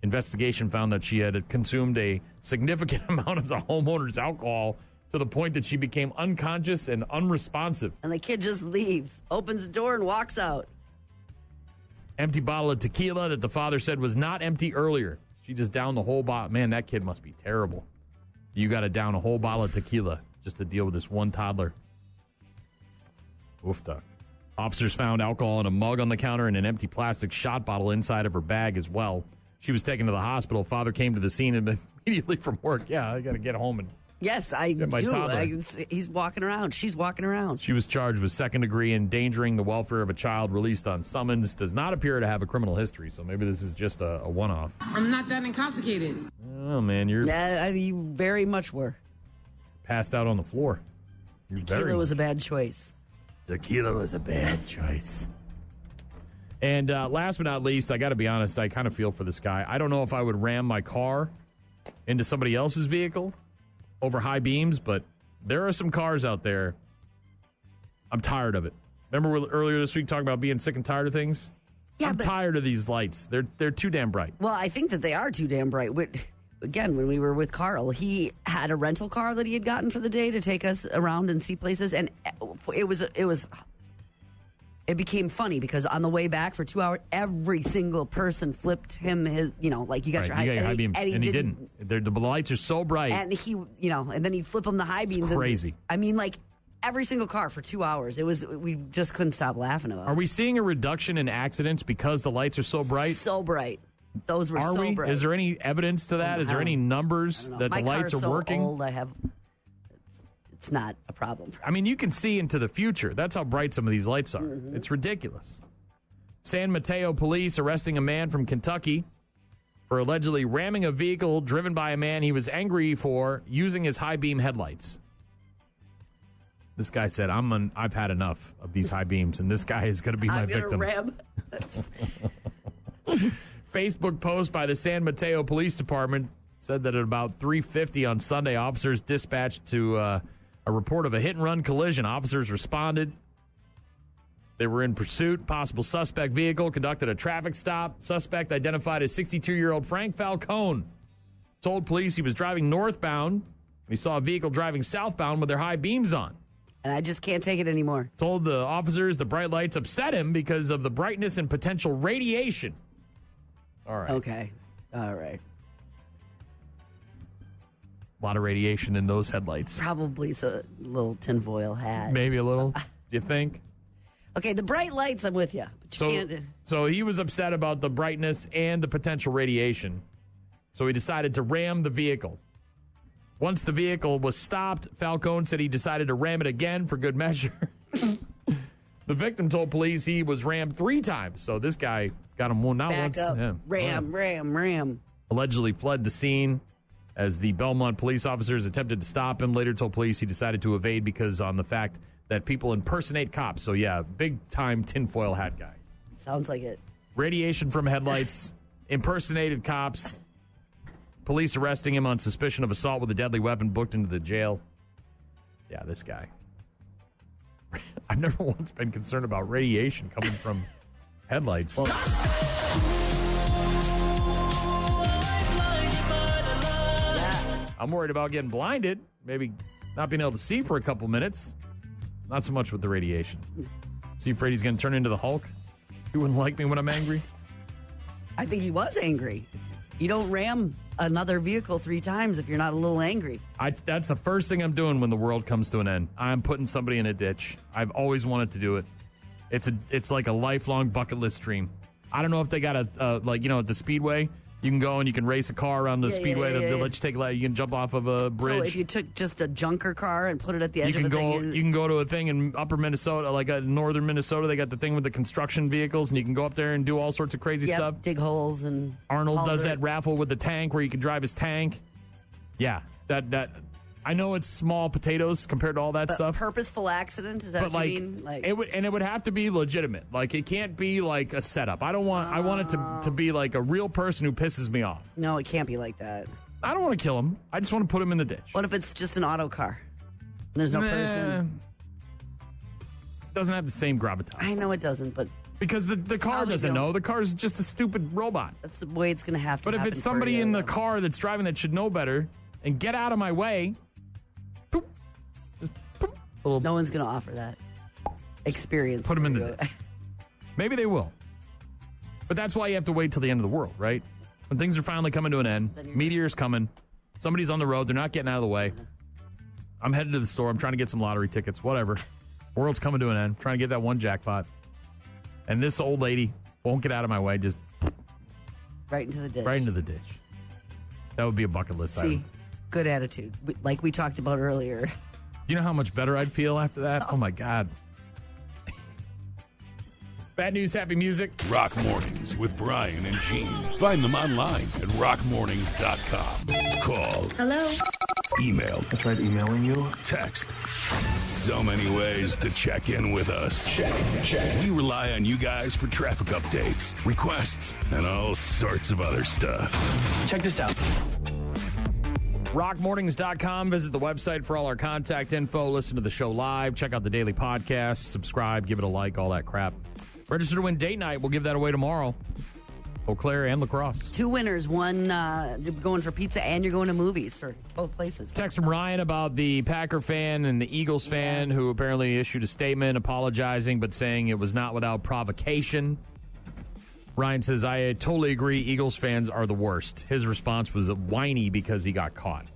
Investigation found that she had consumed a significant amount of the homeowner's alcohol to the point that she became unconscious and unresponsive. And the kid just leaves, opens the door, and walks out. Empty bottle of tequila that the father said was not empty earlier. She just downed the whole bottle. Man, that kid must be terrible. You got to down a whole bottle of tequila just to deal with this one toddler. Oofta. Officers found alcohol in a mug on the counter and an empty plastic shot bottle inside of her bag as well. She was taken to the hospital. Father came to the scene and immediately from work. Yeah, I got to get home and Yes, I do. my toddler. He's walking around. She's walking around. She was charged with second-degree endangering the welfare of a child, released on summons. Does not appear to have a criminal history, so maybe this is just a one-off. I'm not that intoxicated. Oh, man, you're you very much were. passed out on the floor. Tequila was a bad choice. Tequila was a bad choice. And last but not least, I got to be honest, I kind of feel for this guy. I don't know if I would ram my car into somebody else's vehicle over high beams, but there are some cars out there. I'm tired of it. Remember earlier this week talking about being sick and tired of things? Yeah, I'm tired of these lights. They're too damn bright. Well, I think that they are too damn bright. Again, when we were with Carl, he had a rental car that he had gotten for the day to take us around and see places, and it became funny because on the way back for 2 hours, every single person flipped him his, you got your high beam, and he didn't. The lights are so bright, and he, and then he'd flip him the high beams. It's crazy. Every single car for 2 hours. We just couldn't stop laughing about it. Are we seeing a reduction in accidents because the lights are so bright? So bright. Those were so bright. Is there any evidence to that? Is there any numbers that the lights are working? Old, it's not a problem. I mean, you can see into the future. That's how bright some of these lights are. Mm-hmm. It's ridiculous. San Mateo police arresting a man from Kentucky for allegedly ramming a vehicle driven by a man he was angry for using his high beam headlights. This guy said, I've had enough of these high beams, and this guy is going to be my victim. Ram. Facebook post by the San Mateo Police Department said that at about 3:50 on Sunday, officers dispatched to a report of a hit-and-run collision. Officers responded. They were in pursuit. Possible suspect vehicle conducted a traffic stop. Suspect identified as 62-year-old Frank Falcone. Told police he was driving northbound. He saw a vehicle driving southbound with their high beams on. And I just can't take it anymore. Told the officers the bright lights upset him because of the brightness and potential radiation. All right. Okay. All right. A lot of radiation in those headlights. Probably a little tinfoil hat. Maybe a little, do you think? Okay, the bright lights, I'm with you. So he was upset about the brightness and the potential radiation. So he decided to ram the vehicle. Once the vehicle was stopped, Falcone said he decided to ram it again for good measure. The victim told police he was rammed 3 times. So this guy got him not Back once. Up. Yeah. Ram. Allegedly fled the scene as the Belmont police officers attempted to stop him. Later told police he decided to evade because on the fact that people impersonate cops. So, yeah, big-time tinfoil hat guy. Sounds like it. Radiation from headlights, impersonated cops, police arresting him on suspicion of assault with a deadly weapon, booked into the jail. Yeah, this guy. I've never once been concerned about radiation coming from headlights. Well, I'm worried about getting blinded, maybe not being able to see for a couple minutes. Not so much with the radiation. So you afraid he's going to turn into the Hulk? He wouldn't like me when I'm angry? I think he was angry. You don't ram another vehicle 3 times if you're not a little angry. That's the first thing I'm doing when the world comes to an end. I'm putting somebody in a ditch. I've always wanted to do it. It's like a lifelong bucket list dream. I don't know if they got at the Speedway, you can go and you can race a car around the Speedway. They'll let you take you can jump off of a bridge. So if you took just a junker car and put it at the edge of the thing. You can go to a thing in upper Minnesota, like northern Minnesota. They got the thing with the construction vehicles, and you can go up there and do all sorts of crazy stuff. Dig holes and Arnold does that raffle with the tank where you can drive his tank. Yeah, that I know it's small potatoes compared to all that stuff. Purposeful accident, is that what you mean? It would have to be legitimate. Like, it can't be like a setup. I want it to be like a real person who pisses me off. No, it can't be like that. I don't want to kill him. I just want to put him in the ditch. What if it's just an auto car? There's no person. Doesn't have the same gravitas. I know it doesn't, but because the car doesn't know. The car is just a stupid robot. That's the way it's going to have to. But if it's somebody in the car that's driving that should know better and get out of my way. No one's going to offer that experience. Put them in the ditch. Maybe they will. But that's why you have to wait till the end of the world, right? When things are finally coming to an end, meteor's coming, somebody's on the road, they're not getting out of the way. I'm headed to the store, I'm trying to get some lottery tickets, whatever. World's coming to an end, trying to get that one jackpot. And this old lady won't get out of my way, just right into the ditch. Right into the ditch. That would be a bucket list item. Good attitude, like we talked about earlier. Do you know how much better I'd feel after that? Oh, my God. Bad news, happy music. Rock Mornings with Brian and Gene. Find them online at rockmornings.com. Call. Hello. Email. I tried emailing you. Text. So many ways to check in with us. Check. We rely on you guys for traffic updates, requests, and all sorts of other stuff. Check this out. Rockmornings.com. Visit the website for all our contact info. Listen to the show live. Check out the daily podcast. Subscribe. Give it a like. All that crap. Register to win date night. We'll give that away tomorrow. Eau Claire and La Crosse. 2 winners. One, you're going for pizza and you're going to movies for both places. Text from Ryan about the Packer fan and the Eagles fan who apparently issued a statement apologizing but saying it was not without provocation. Ryan says, I totally agree. Eagles fans are the worst. His response was whiny because he got caught.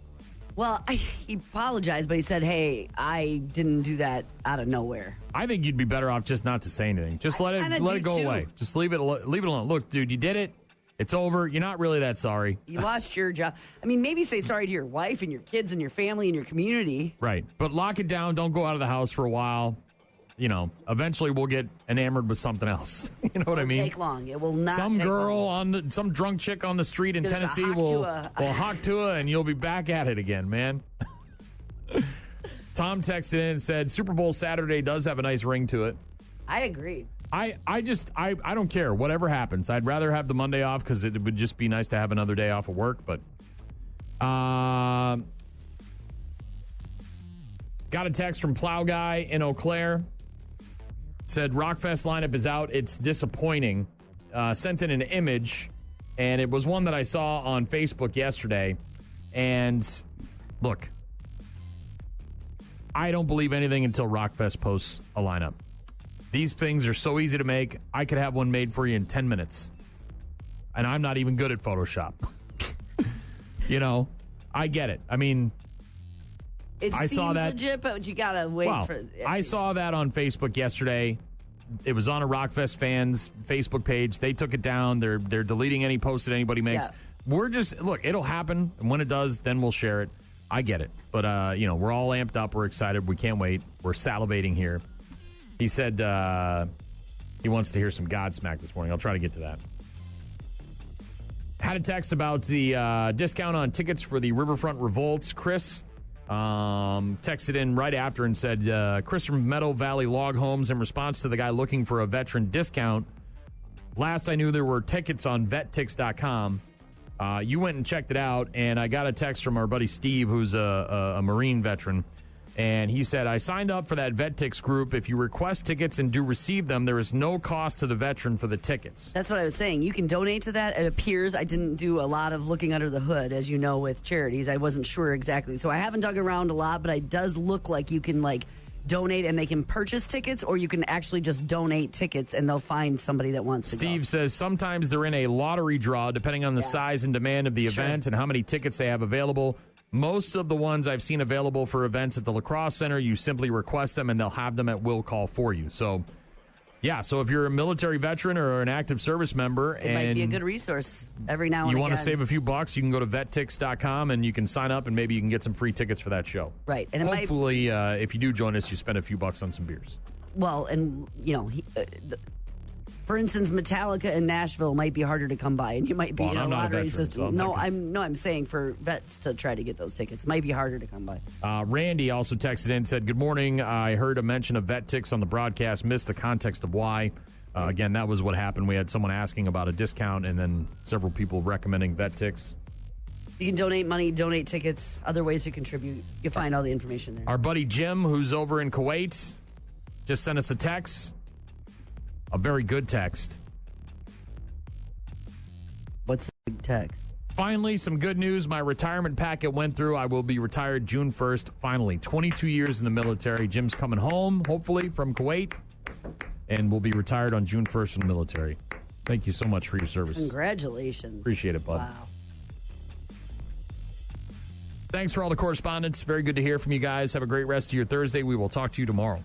Well, he apologized, but he said, hey, I didn't do that out of nowhere. I think you'd be better off just not to say anything. Just let it go away. Just leave it alone. Look, dude, you did it. It's over. You're not really that sorry. You lost your job. I mean, maybe say sorry to your wife and your kids and your family and your community. Right. But lock it down. Don't go out of the house for a while. You know, eventually we'll get enamored with something else. You know what I mean? It won't take long. It will not Some take girl long. some drunk chick on the street in Tennessee will hawk to her, and you'll be back at it again, man. Tom texted in and said, Super Bowl Saturday does have a nice ring to it. I agree. I don't care. Whatever happens. I'd rather have the Monday off because it would just be nice to have another day off of work. But got a text from Plow Guy in Eau Claire. Said, Rockfest lineup is out. It's disappointing. Sent in an image, and it was one that I saw on Facebook yesterday. And look, I don't believe anything until Rockfest posts a lineup. These things are so easy to make. I could have one made for you in 10 minutes. And I'm not even good at Photoshop. You know, I get it. I mean, I saw that legit, but you gotta wait for. I saw that on Facebook yesterday. It was on a Rockfest fans Facebook page. They took it down. They're deleting any post that anybody makes. Yeah. We're just look. It'll happen, and when it does, then we'll share it. I get it, but we're all amped up. We're excited. We can't wait. We're salivating here. He said he wants to hear some Godsmack this morning. I'll try to get to that. Had a text about the discount on tickets for the Riverfront Revolts. Chris texted in right after and said, Chris from Meadow Valley Log Homes, in response to the guy looking for a veteran discount. Last I knew, there were tickets on vettix.com. You went and checked it out, and I got a text from our buddy Steve, who's a Marine veteran. And he said, I signed up for that VetTix group. If you request tickets and do receive them, there is no cost to the veteran for the tickets. That's what I was saying. You can donate to that. It appears I didn't do a lot of looking under the hood, as you know, with charities. I wasn't sure exactly. So I haven't dug around a lot, but it does look like you can, donate and they can purchase tickets, or you can actually just donate tickets and they'll find somebody that wants to go. Steve says sometimes they're in a lottery draw depending on the size and demand of the event and how many tickets they have available. Most of the ones I've seen available for events at the La Crosse Center, you simply request them and they'll have them at will call for you. So, yeah, so if you're a military veteran or an active service member it might be a good resource every now and again. You want to save a few bucks, you can go to vettix.com and you can sign up and maybe you can get some free tickets for that show. Right. And hopefully, if you do join us, you spend a few bucks on some beers. Well, and, for instance, Metallica in Nashville might be harder to come by, and you might be in a lottery system. So I'm saying for vets to try to get those tickets might be harder to come by. Randy also texted in and said, good morning. I heard a mention of VetTix on the broadcast, missed the context of why. Again, that was what happened. We had someone asking about a discount and then several people recommending VetTix. You can donate money, donate tickets, other ways to contribute. You'll find all the information there. Our buddy Jim, who's over in Kuwait, just sent us a text. A very good text. What's the big text? Finally, some good news. My retirement packet went through. I will be retired June 1st. Finally, 22 years in the military. Jim's coming home, hopefully, from Kuwait, and will be retired on June 1st from the military. Thank you so much for your service. Congratulations. Appreciate it, bud. Wow. Thanks for all the correspondence. Very good to hear from you guys. Have a great rest of your Thursday. We will talk to you tomorrow.